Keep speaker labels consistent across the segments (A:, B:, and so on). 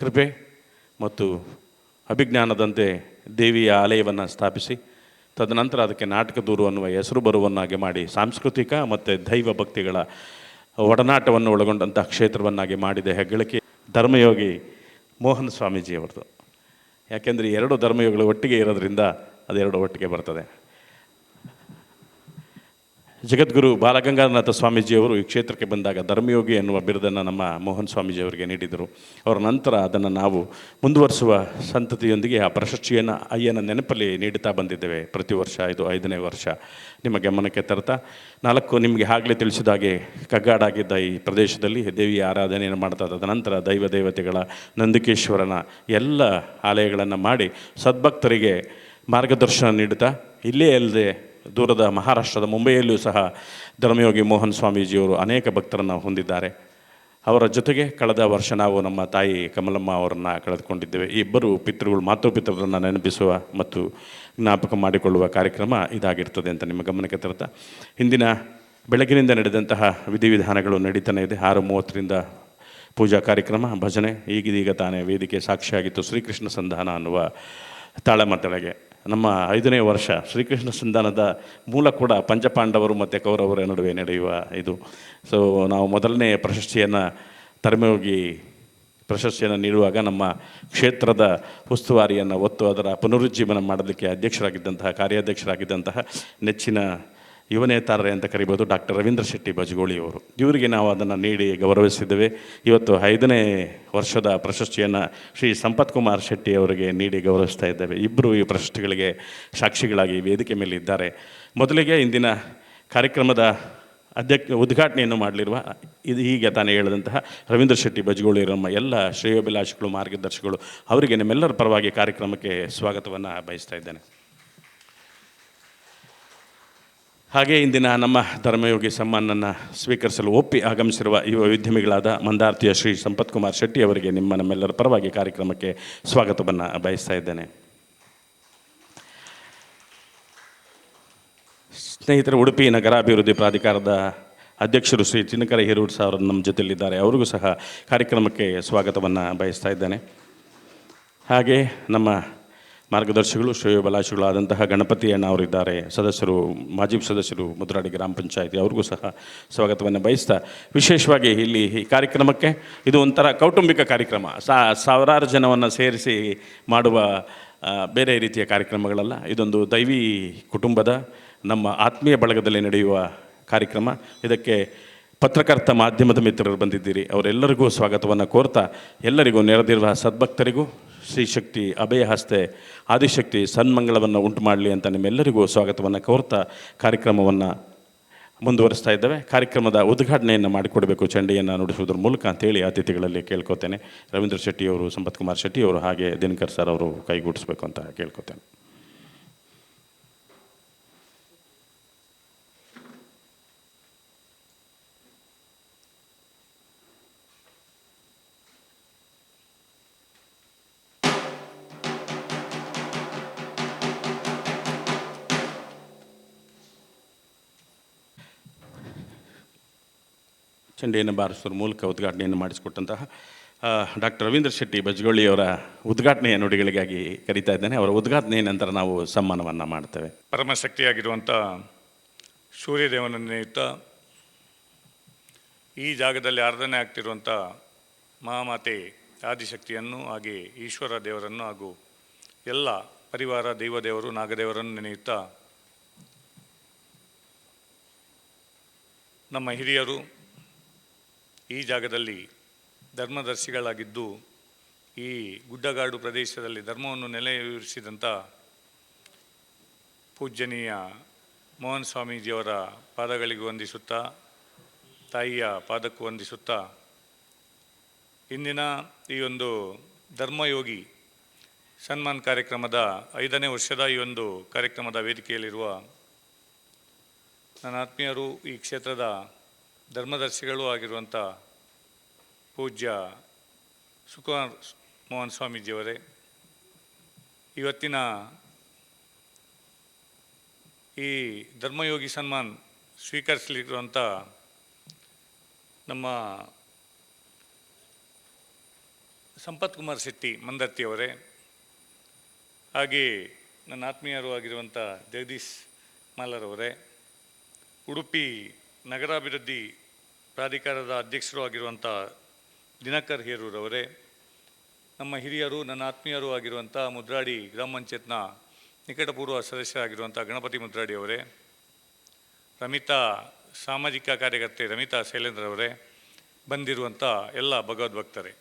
A: ಕೃಪೆ ಮತ್ತು ಅಭಿಜ್ಞಾನದಂತೆ ದೇವಿಯ ಆಲಯವನ್ನು ಸ್ಥಾಪಿಸಿ ತದನಂತರ ಅದಕ್ಕೆ ನಾಟಕ ದೂರು ಅನ್ನುವ ಹೆಸರು ಬರುವನ್ನಾಗಿ ಮಾಡಿ ಸಾಂಸ್ಕೃತಿಕ ಮತ್ತು ದೈವ ಭಕ್ತಿಗಳ ಒಡನಾಟವನ್ನು ಒಳಗೊಂಡಂಥ ಕ್ಷೇತ್ರವನ್ನಾಗಿ ಮಾಡಿದ ಹೆಗ್ಗಳಿಕೆ ಧರ್ಮಯೋಗಿ ಮೋಹನ್ ಸ್ವಾಮೀಜಿಯವರದು. ಯಾಕೆಂದರೆ ಎರಡು ಧರ್ಮಯೋಗಿಗಳು ಒಟ್ಟಿಗೆ ಇರೋದ್ರಿಂದ ಅದೆರಡು ಒಟ್ಟಿಗೆ ಬರ್ತದೆ. ಜಗದ್ಗುರು ಬಾಲಗಂಗಾಧರನಾಥ ಸ್ವಾಮೀಜಿಯವರು ಈ ಕ್ಷೇತ್ರಕ್ಕೆ ಬಂದಾಗ ಧರ್ಮಯೋಗಿ ಎನ್ನುವ ಬಿರುದನ್ನು ನಮ್ಮ ಮೋಹನ್ ಸ್ವಾಮೀಜಿಯವರಿಗೆ ನೀಡಿದರು. ಅವರ ನಂತರ ಅದನ್ನು ನಾವು ಮುಂದುವರಿಸುವ ಸಂತತಿಯೊಂದಿಗೆ ಆ ಪ್ರಶಸ್ತಿಯನ್ನು ಅಯ್ಯನ ನೆನಪಲ್ಲಿ ನೀಡುತ್ತಾ ಬಂದಿದ್ದೇವೆ. ಪ್ರತಿ ವರ್ಷ ಇದು 5ನೇ ವರ್ಷ ನಿಮ್ಮ ಗಮನಕ್ಕೆ ತರ್ತಾ 4 ನಿಮಗೆ ಆಗಲೇ ತಿಳಿಸಿದ ಹಾಗೆ ಕಗ್ಗಾಡಾಗಿದ್ದ ಈ ಪ್ರದೇಶದಲ್ಲಿ ದೇವಿಯ ಆರಾಧನೆಯನ್ನು ಮಾಡ್ತಾ ನಂತರ ದೈವ ದೇವತೆಗಳ ನಂದಿಕೇಶ್ವರನ ಎಲ್ಲ ಆಲಯಗಳನ್ನು ಮಾಡಿ ಸದ್ಭಕ್ತರಿಗೆ ಮಾರ್ಗದರ್ಶನ ನೀಡುತ್ತಾ ಇಲ್ಲೇ ಅಲ್ಲದೆ ದೂರದ ಮಹಾರಾಷ್ಟ್ರದ ಮುಂಬೈಯಲ್ಲಿಯೂ ಸಹ ಧರ್ಮಯೋಗಿ ಮೋಹನ್ ಸ್ವಾಮೀಜಿಯವರು ಅನೇಕ ಭಕ್ತರನ್ನು ಹೊಂದಿದ್ದಾರೆ. ಅವರ ಜೊತೆಗೆ ಕಳೆದ ವರ್ಷ ನಾವು ನಮ್ಮ ತಾಯಿ ಕಮಲಮ್ಮ ಅವರನ್ನು ಕಳೆದುಕೊಂಡಿದ್ದೇವೆ. ಈ ಇಬ್ಬರು ಪಿತೃಗಳು ಮಾತೃಪಿತೃರನ್ನು ನೆನಪಿಸುವ ಮತ್ತು ಜ್ಞಾಪಕ ಮಾಡಿಕೊಳ್ಳುವ ಕಾರ್ಯಕ್ರಮ ಇದಾಗಿರ್ತದೆ ಅಂತ ನಿಮ್ಮ ಗಮನಕ್ಕೆ ತರ್ತಾ ಇಂದಿನ ಬೆಳಗಿನಿಂದ ನಡೆದಂತಹ ವಿಧಿವಿಧಾನಗಳು ನಡೀತಾನೆ ಇದೆ. 6:30ರಿಂದ ಪೂಜಾ ಕಾರ್ಯಕ್ರಮ, ಭಜನೆ, ಈಗೀಗ ತಾನೇ ವೇದಿಕೆ ಸಾಕ್ಷಿಯಾಗಿತ್ತು. ಶ್ರೀಕೃಷ್ಣ ಸಂಧಾನ ಅನ್ನುವ ತಾಳಮದ್ದಳೆಗೆ ನಮ್ಮ 5ನೇ ವರ್ಷ ಶ್ರೀಕೃಷ್ಣ ಸಂಧಾನದ ಮೂಲ ಕೂಡ ಪಂಚಪಾಂಡವರು ಮತ್ತು ಕೌರವರ ನಡುವೆ ನಡೆಯುವ ಇದು. ಸೊ ನಾವು ಮೊದಲನೇ ಪ್ರಶಸ್ತಿಯನ್ನು ಧರ್ಮಯೋಗಿ ಪ್ರಶಸ್ತಿಯನ್ನು ನೀಡುವಾಗ ನಮ್ಮ ಕ್ಷೇತ್ರದ ಉಸ್ತುವಾರಿಯನ್ನು ಹೊತ್ತು ಅದರ ಪುನರುಜ್ಜೀವನ ಮಾಡಲಿಕ್ಕೆ ಕಾರ್ಯಾಧ್ಯಕ್ಷರಾಗಿದ್ದಂತಹ ನೆಚ್ಚಿನ ಯುವ ನೇತಾರರೇ ಅಂತ ಕರಿಬೋದು ಡಾಕ್ಟರ್ ರವೀಂದ್ರ ಶೆಟ್ಟಿ ಬಜಗೋಳಿಯವರು. ಇವರಿಗೆ ನಾವು ಅದನ್ನು ನೀಡಿ ಗೌರವಿಸಿದ್ದೇವೆ. ಇವತ್ತು 5ನೇ ವರ್ಷದ ಪ್ರಶಸ್ತಿಯನ್ನು ಶ್ರೀ ಸಂಪತ್ ಕುಮಾರ್ ಶೆಟ್ಟಿ ಅವರಿಗೆ ನೀಡಿ ಗೌರವಿಸ್ತಾ ಇದ್ದೇವೆ. ಇಬ್ಬರು ಈ ಪ್ರಶಸ್ತಿಗಳಿಗೆ ಸಾಕ್ಷಿಗಳಾಗಿ ವೇದಿಕೆ ಮೇಲೆ ಇದ್ದಾರೆ. ಮೊದಲಿಗೆ ಇಂದಿನ ಕಾರ್ಯಕ್ರಮದ ಉದ್ಘಾಟನೆಯನ್ನು ಮಾಡಲಿರುವ ಇದು ಹೀಗೆ ತಾನೇ ಹೇಳಿದಂತಹ ರವೀಂದ್ರ ಶೆಟ್ಟಿ ಬಜಗೋಳಿ ನಮ್ಮ ಎಲ್ಲ ಶ್ರೇಯೋಭಿಲಾಷಿಗಳು, ಮಾರ್ಗದರ್ಶಿಗಳು ಅವರಿಗೆ ನಿಮ್ಮೆಲ್ಲರ ಪರವಾಗಿ ಕಾರ್ಯಕ್ರಮಕ್ಕೆ ಸ್ವಾಗತವನ್ನು ಬಯಸ್ತಾ ಇದ್ದೇನೆ. ಹಾಗೆ ಇಂದಿನ ನಮ್ಮ ಧರ್ಮಯೋಗಿ ಸಮ್ಮಾನನ್ನು ಸ್ವೀಕರಿಸಲು ಒಪ್ಪಿ ಆಗಮಿಸಿರುವ ಯುವ ಉದ್ಯಮಿಗಳಾದ ಮಂದಾರ್ತಿಯ ಶ್ರೀ ಸಂಪತ್ ಕುಮಾರ್ ಶೆಟ್ಟಿ ಅವರಿಗೆ ನಮ್ಮೆಲ್ಲರ ಪರವಾಗಿ ಕಾರ್ಯಕ್ರಮಕ್ಕೆ ಸ್ವಾಗತವನ್ನು ಬಯಸ್ತಾ ಇದ್ದೇನೆ. ಸ್ನೇಹಿತರು, ಉಡುಪಿ ನಗರಾಭಿವೃದ್ಧಿ ಪ್ರಾಧಿಕಾರದ ಅಧ್ಯಕ್ಷರು ಶ್ರೀ ಚಿನ್ನಕರ ಹಿರೂಡ್ ಸಾರ್ ನಮ್ಮ ಜೊತೆಯಲ್ಲಿದ್ದಾರೆ. ಅವರಿಗೂ ಸಹ ಕಾರ್ಯಕ್ರಮಕ್ಕೆ ಸ್ವಾಗತವನ್ನು ಬಯಸ್ತಾ ಇದ್ದೇನೆ. ಹಾಗೆ ನಮ್ಮ ಮಾರ್ಗದರ್ಶಿಗಳು ಶ್ರೇಯೋಭಿಲಾಷಿಗಳಾದಂತಹ ಗಣಪತಿ ಅಣ್ಣ ಅವರಿದ್ದಾರೆ, ಮಾಜಿ ಸದಸ್ಯರು ಮುದ್ರಾಡಿ ಗ್ರಾಮ ಪಂಚಾಯತಿ, ಅವ್ರಿಗೂ ಸಹ ಸ್ವಾಗತವನ್ನು ಬಯಸ್ತಾ ವಿಶೇಷವಾಗಿ ಇಲ್ಲಿ ಈ ಕಾರ್ಯಕ್ರಮಕ್ಕೆ ಇದು ಒಂಥರ ಕೌಟುಂಬಿಕ ಕಾರ್ಯಕ್ರಮ. ಸಾವಿರಾರು ಜನವನ್ನು ಸೇರಿಸಿ ಮಾಡುವ ಬೇರೆ ರೀತಿಯ ಕಾರ್ಯಕ್ರಮಗಳಲ್ಲ. ಇದೊಂದು ದೈವಿ ಕುಟುಂಬದ ನಮ್ಮ ಆತ್ಮೀಯ ಬಳಗದಲ್ಲಿ ನಡೆಯುವ ಕಾರ್ಯಕ್ರಮ. ಇದಕ್ಕೆ ಪತ್ರಕರ್ತ ಮಾಧ್ಯಮದ ಮಿತ್ರರು ಬಂದಿದ್ದೀರಿ, ಅವರೆಲ್ಲರಿಗೂ ಸ್ವಾಗತವನ್ನು ಕೋರ್ತಾ ಎಲ್ಲರಿಗೂ ನೆರೆದಿರುವ ಸದ್ಭಕ್ತರಿಗೂ ಶ್ರೀಶಕ್ತಿ ಅಭಯ ಹಸ್ತೆ ಆದಿಶಕ್ತಿ ಸನ್ಮಂಗಳವನ್ನು ಉಂಟು ಮಾಡಲಿ ಅಂತ ನಿಮ್ಮೆಲ್ಲರಿಗೂ ಸ್ವಾಗತವನ್ನು ಕೋರ್ತಾ ಕಾರ್ಯಕ್ರಮವನ್ನು ಮುಂದುವರಿಸ್ತಾ ಇದ್ದೇವೆ. ಕಾರ್ಯಕ್ರಮದ ಉದ್ಘಾಟನೆಯನ್ನು ಮಾಡಿಕೊಡಬೇಕು ಚಂಡಿಯನ್ನು ನುಡಿಸುವುದರ ಮೂಲಕ ಅಂತೇಳಿ ಅತಿಥಿಗಳಲ್ಲಿ ಕೇಳ್ಕೊತೇನೆ. ರವೀಂದ್ರ ಶೆಟ್ಟಿಯವರು, ಸಂಪತ್ ಕುಮಾರ್ ಶೆಟ್ಟಿಯವರು ಹಾಗೆ ದಿನಕರ್ ಸರ್ ಅವರು ಕೈಗೂಡಿಸ್ಬೇಕು ಅಂತ ಕೇಳ್ಕೊತೇನೆ. ಚಂಡಿಯನ್ನು ಬಾರಿಸುವ ಮೂಲಕ ಉದ್ಘಾಟನೆಯನ್ನು ಮಾಡಿಸಿಕೊಟ್ಟಂತಹ ಡಾಕ್ಟರ್ ರವೀಂದ್ರ ಶೆಟ್ಟಿ ಬಜಗೋಳಿಯವರ ಉದ್ಘಾಟನೆಯ ನುಡಿಗಳಿಗಾಗಿ ಕರೀತಾ ಇದ್ದೇನೆ. ಅವರ ಉದ್ಘಾಟನೆಯ ನಂತರ ನಾವು ಸನ್ಮಾನವನ್ನು ಮಾಡ್ತೇವೆ.
B: ಪರಮಶಕ್ತಿಯಾಗಿರುವಂಥ ಸೂರ್ಯದೇವನನ್ನು ನೆನೆಯುತ್ತಾ ಈ ಜಾಗದಲ್ಲಿ ಆರಾಧನೆ ಆಗ್ತಿರುವಂಥ ಮಹಾಮಾತೆ ಆದಿಶಕ್ತಿಯನ್ನು, ಹಾಗೆ ಈಶ್ವರ ದೇವರನ್ನು ಹಾಗೂ ಎಲ್ಲ ಪರಿವಾರ ದೈವದೇವರು ನಾಗದೇವರನ್ನು ನೆನೆಯುತ್ತಾ ನಮ್ಮ ಹಿರಿಯರು ಈ ಜಾಗದಲ್ಲಿ ಧರ್ಮದರ್ಶಿಗಳಾಗಿದ್ದು ಈ ಗುಡ್ಡಗಾಡು ಪ್ರದೇಶದಲ್ಲಿ ಧರ್ಮವನ್ನು ನೆಲೆಯೂರಿಸಿದಂಥ ಪೂಜ್ಯನೀಯ ಮೋಹನ್ ಸ್ವಾಮೀಜಿಯವರ ಪಾದಗಳಿಗೂ ವಂದಿಸುತ್ತಾ, ತಾಯಿಯ ಪಾದಕ್ಕೂ ವಂದಿಸುತ್ತಾ, ಇಂದಿನ ಈ ಒಂದು ಧರ್ಮಯೋಗಿ ಸನ್ಮಾನ್ ಕಾರ್ಯಕ್ರಮದ 5ನೇ ವರ್ಷದ ಈ ಒಂದು ಕಾರ್ಯಕ್ರಮದ ವೇದಿಕೆಯಲ್ಲಿರುವ ನನ್ನ ಆತ್ಮೀಯರು, ಈ ಕ್ಷೇತ್ರದ ಧರ್ಮದರ್ಶಿಗಳು ಆಗಿರುವಂಥ ಪೂಜ್ಯ ಸುಕುಮಾರ್ ಮೋಹನ್ ಸ್ವಾಮೀಜಿಯವರೇ, ಇವತ್ತಿನ ಈ ಧರ್ಮಯೋಗಿ ಸನ್ಮಾನ್ ಸ್ವೀಕರಿಸಲಿರುವಂಥ ನಮ್ಮ ಸಂಪತ್ ಕುಮಾರ್ ಶೆಟ್ಟಿ ಮಂದತ್ತಿಯವರೇ, ಹಾಗೆ ನನ್ನ ಆತ್ಮೀಯರು ಆಗಿರುವಂಥ ಜಗದೀಶ್ ಮಾಲರವರೇ, ಉಡುಪಿ ನಗರಾಭಿವೃದ್ಧಿ ಪ್ರಾಧಿಕಾರದ ಅಧ್ಯಕ್ಷರು ಆಗಿರುವಂಥ ದಿನಕರ್ ಹೇರೂರವರೇ, ನಮ್ಮ ಹಿರಿಯರು ನನ್ನ ಆತ್ಮೀಯರು ಆಗಿರುವಂಥ ಮುದ್ರಾಡಿ ಗ್ರಾಮ ಪಂಚಾಯತ್ನ ನಿಕಟಪೂರ್ವ ಸದಸ್ಯರಾಗಿರುವಂಥ ಗಣಪತಿ ಮುದ್ರಾಡಿಯವರೇ, ರಮಿತಾ ಸಾಮಾಜಿಕ ಕಾರ್ಯಕರ್ತೆ ರಮಿತಾ ಶೈಲೇಂದ್ರವರೇ, ಬಂದಿರುವಂಥ ಎಲ್ಲ ಭಗವದ್ಭಕ್ತರೇ,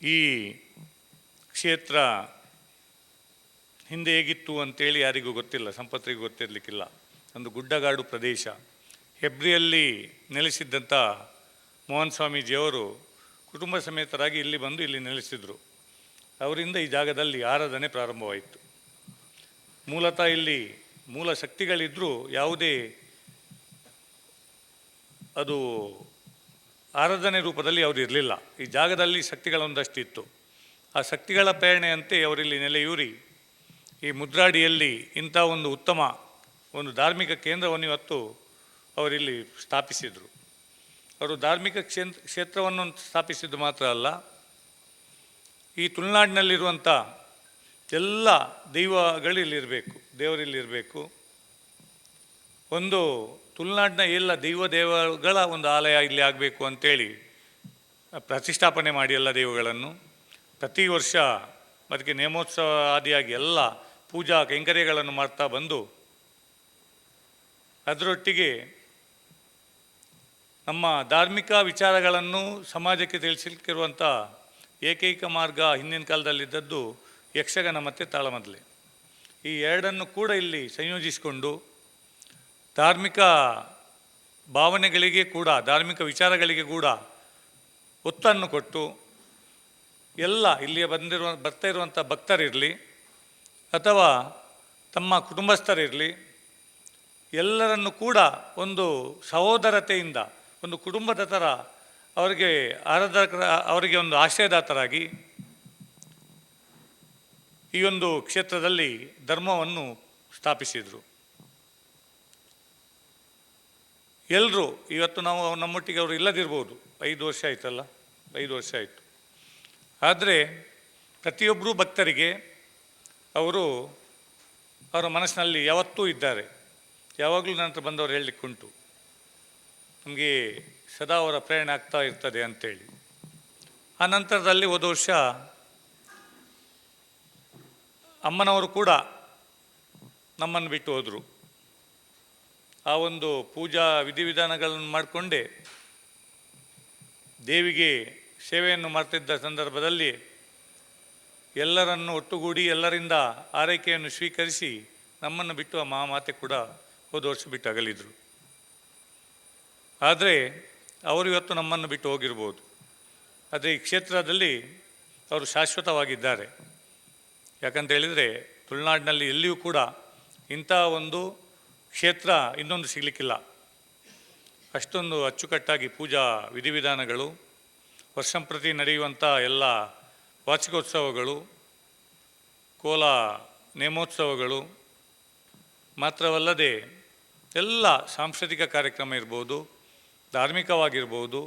B: ಈ ಕ್ಷೇತ್ರ ಹಿಂದೆ ಹೇಗಿತ್ತು ಅಂತೇಳಿ ಯಾರಿಗೂ ಗೊತ್ತಿಲ್ಲ, ಸಂಪತ್ರಿಗೂ ಗೊತ್ತಿರಲಿಕ್ಕಿಲ್ಲ. ಒಂದು ಗುಡ್ಡಗಾಡು ಪ್ರದೇಶ. ಹೆಬ್ರಿಯಲ್ಲಿ ನೆಲೆಸಿದ್ದಂಥ ಮೋಹನ್ ಸ್ವಾಮೀಜಿಯವರು ಕುಟುಂಬ ಸಮೇತರಾಗಿ ಇಲ್ಲಿ ಬಂದು ಇಲ್ಲಿ ನೆಲೆಸಿದರು. ಅವರಿಂದ ಈ ಜಾಗದಲ್ಲಿ ಆರಾಧನೆ ಪ್ರಾರಂಭವಾಯಿತು. ಮೂಲತಃ ಇಲ್ಲಿ ಮೂಲ ಶಕ್ತಿಗಳಿದ್ದರೂ ಯಾವುದೇ ಅದು ಆರಾಧನೆ ರೂಪದಲ್ಲಿ ಯಾವುದು ಇರಲಿಲ್ಲ. ಈ ಜಾಗದಲ್ಲಿ ಶಕ್ತಿಗಳೊಂದಷ್ಟು ಇತ್ತು. ಆ ಶಕ್ತಿಗಳ ಪ್ರೇರಣೆಯಂತೆ ಅವರಿಲ್ಲಿ ನೆಲೆಯೂರಿ ಈ ಮುದ್ರಾಡಿಯಲ್ಲಿ ಇಂಥ ಒಂದು ಉತ್ತಮ ಒಂದು ಧಾರ್ಮಿಕ ಕೇಂದ್ರವನ್ನು ಇವತ್ತು ಅವರಿಲ್ಲಿ ಸ್ಥಾಪಿಸಿದರು. ಅವರು ಧಾರ್ಮಿಕ ಕ್ಷೇತ್ರವನ್ನು ಸ್ಥಾಪಿಸಿದ್ದು ಮಾತ್ರ ಅಲ್ಲ, ಈ ತುಳುನಾಡಿನಲ್ಲಿರುವಂಥ ಎಲ್ಲ ದೈವಗಳಿಲ್ಲಿರಬೇಕು, ದೇವರಿಲ್ಲಿರಬೇಕು. ಒಂದು ತುಳುನಾಡಿನ ಎಲ್ಲ ದೇವಗಳ ಒಂದು ಆಲಯ ಇಲ್ಲಿ ಆಗಬೇಕು ಅಂಥೇಳಿ ಪ್ರತಿಷ್ಠಾಪನೆ ಮಾಡಿ ಎಲ್ಲ ದೇವಗಳನ್ನು ಪ್ರತಿ ವರ್ಷ ಅದಕ್ಕೆ ನೇಮೋತ್ಸವ ಆದಿಯಾಗಿ ಎಲ್ಲ ಪೂಜಾ ಕೈಂಕರ್ಯಗಳನ್ನು ಮಾಡ್ತಾ ಬಂದು ಅದರೊಟ್ಟಿಗೆ ನಮ್ಮ ಧಾರ್ಮಿಕ ವಿಚಾರಗಳನ್ನು ಸಮಾಜಕ್ಕೆ ತಿಳಿಸಲಿಕ್ಕಿರುವಂಥ ಏಕೈಕ ಮಾರ್ಗ ಹಿಂದಿನ ಕಾಲದಲ್ಲಿದ್ದದ್ದು ಯಕ್ಷಗಾನ ಮತ್ತು ತಾಳಮದ್ದಲೆ. ಈ ಎರಡನ್ನು ಕೂಡ ಇಲ್ಲಿ ಸಂಯೋಜಿಸಿಕೊಂಡು ಧಾರ್ಮಿಕ ಭಾವನೆಗಳಿಗೆ ಕೂಡ ಧಾರ್ಮಿಕ ವಿಚಾರಗಳಿಗೆ ಕೂಡ ಒತ್ತನ್ನು ಕೊಟ್ಟು ಎಲ್ಲ ಇಲ್ಲಿಯ ಬರ್ತಾ ಇರುವಂಥ ಭಕ್ತರಿರಲಿ ಅಥವಾ ತಮ್ಮ ಕುಟುಂಬಸ್ಥರಿರಲಿ ಎಲ್ಲರನ್ನು ಕೂಡ ಒಂದು ಸಹೋದರತೆಯಿಂದ ಒಂದು ಕುಟುಂಬದ ಥರ ಅವರಿಗೆ ಒಂದು ಆಶ್ರಯದಾತರಾಗಿ ಈ ಒಂದು ಕ್ಷೇತ್ರದಲ್ಲಿ ಧರ್ಮವನ್ನು ಸ್ಥಾಪಿಸಿದರು. ಎಲ್ಲರೂ ಇವತ್ತು ನಾವು ನಮ್ಮೊಟ್ಟಿಗೆ ಅವರು ಇಲ್ಲದಿರ್ಬೋದು, 5 ವರ್ಷ ಆಯ್ತಲ್ಲ, 5 ವರ್ಷ ಆಯಿತು. ಆದರೆ ಪ್ರತಿಯೊಬ್ಬರೂ ಭಕ್ತರಿಗೆ ಅವರ ಮನಸ್ಸಿನಲ್ಲಿ ಯಾವತ್ತೂ ಇದ್ದಾರೆ. ಯಾವಾಗಲೂ ನನ್ನ ಹತ್ರ ಬಂದವರು ಹೇಳಲಿಕ್ಕುಂಟು, ನಮಗೆ ಸದಾ ಅವರ ಪ್ರೇರಣೆ ಆಗ್ತಾ ಇರ್ತದೆ ಅಂಥೇಳಿ. ಆ ನಂತರದಲ್ಲಿ ಹೋದ ವರ್ಷ ಅಮ್ಮನವರು ಕೂಡ ನಮ್ಮನ್ನು ಬಿಟ್ಟು ಹೋದರು. ಆ ಒಂದು ಪೂಜಾ ವಿಧಿವಿಧಾನಗಳನ್ನು ಮಾಡಿಕೊಂಡೇ ದೇವಿಗೆ ಸೇವೆಯನ್ನು ಮಾಡ್ತಿದ್ದ ಸಂದರ್ಭದಲ್ಲಿ ಎಲ್ಲರನ್ನು ಒಟ್ಟುಗೂಡಿ ಎಲ್ಲರಿಂದ ಆರೈಕೆಯನ್ನು ಸ್ವೀಕರಿಸಿ ನಮ್ಮನ್ನು ಬಿಟ್ಟು ಆ ಮಹಾಮಾತೆ ಕೂಡ ಹೋದ ವರ್ಷ ಬಿಟ್ಟು ಅಗಲಿದರು. ಆದರೆ ಅವರು ಇವತ್ತು ನಮ್ಮನ್ನು ಬಿಟ್ಟು ಹೋಗಿರ್ಬೋದು, ಆದರೆ ಈ ಕ್ಷೇತ್ರದಲ್ಲಿ ಅವರು ಶಾಶ್ವತವಾಗಿದ್ದಾರೆ. ಯಾಕಂತ ಹೇಳಿದರೆ ತುಳುನಾಡಿನಲ್ಲಿ ಎಲ್ಲಿಯೂ ಕೂಡ ಇಂಥ ಒಂದು ಕ್ಷೇತ್ರ ಇನ್ನೊಂದು ಸಿಗಲಿಕ್ಕಿಲ್ಲ. ಅಷ್ಟೊಂದು ಅಚ್ಚುಕಟ್ಟಾಗಿ ಪೂಜಾ ವಿಧಿವಿಧಾನಗಳು, ವರ್ಷಂಪ್ರತಿ ನಡೆಯುವಂಥ ಎಲ್ಲ ವಾರ್ಷಿಕೋತ್ಸವಗಳು, ಕೋಲ ನೇಮೋತ್ಸವಗಳು ಮಾತ್ರವಲ್ಲದೆ ಎಲ್ಲ ಸಾಂಸ್ಕೃತಿಕ ಕಾರ್ಯಕ್ರಮ ಇರ್ಬೋದು, ಧಾರ್ಮಿಕವಾಗಿರ್ಬೋದು,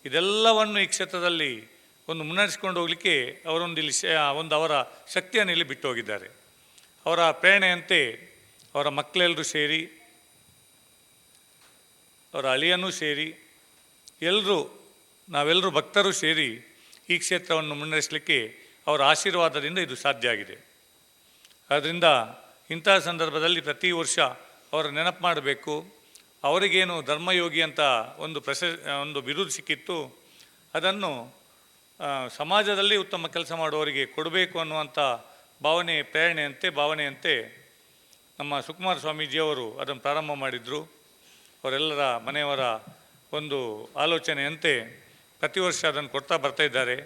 B: ಇದೆಲ್ಲವನ್ನು ಈ ಕ್ಷೇತ್ರದಲ್ಲಿ ಒಂದು ಮುನ್ನಡೆಸ್ಕೊಂಡು ಹೋಗಲಿಕ್ಕೆ ಅವರ ಶಕ್ತಿಯನ್ನು ಇಲ್ಲಿ ಬಿಟ್ಟು ಹೋಗಿದ್ದಾರೆ. ಅವರ ಪ್ರೇರಣೆಯಂತೆ ಅವರ ಮಕ್ಕಳೆಲ್ಲರೂ ಸೇರಿ, ಅವರ ಅಳಿಯನೂ ಸೇರಿ, ನಾವೆಲ್ಲರೂ ಭಕ್ತರು ಸೇರಿ ಈ ಕ್ಷೇತ್ರವನ್ನು ಮುನ್ನಡೆಸಲಿಕ್ಕೆ ಅವರ ಆಶೀರ್ವಾದದಿಂದ ಇದು ಸಾಧ್ಯ ಆಗಿದೆ. ಆದ್ದರಿಂದ ಇಂತಹ ಸಂದರ್ಭದಲ್ಲಿ ಪ್ರತಿ ವರ್ಷ ಅವರ ನೆನಪು ಮಾಡಬೇಕು. ಅವರಿಗೇನು ಧರ್ಮಯೋಗಿ ಅಂತ ಒಂದು ಬಿರುದು ಸಿಕ್ಕಿತ್ತು, ಅದನ್ನು ಸಮಾಜದಲ್ಲಿ ಉತ್ತಮ ಕೆಲಸ ಮಾಡುವವರಿಗೆ ಕೊಡಬೇಕು ಅನ್ನುವಂಥ ಭಾವನೆಯಂತೆ ನಮ್ಮ ಸುಕುಮಾರ ಸ್ವಾಮೀಜಿಯವರು ಅದನ್ನು ಪ್ರಾರಂಭ ಮಾಡಿದರು. ಅವರೆಲ್ಲರ ಮನೆಯವರ ಒಂದು ಆಲೋಚನೆಯಂತೆ ಪ್ರತಿ ವರ್ಷ ಅದನ್ನು ಕೊಡ್ತಾ ಬರ್ತಾ ಇದ್ದಾರೆ.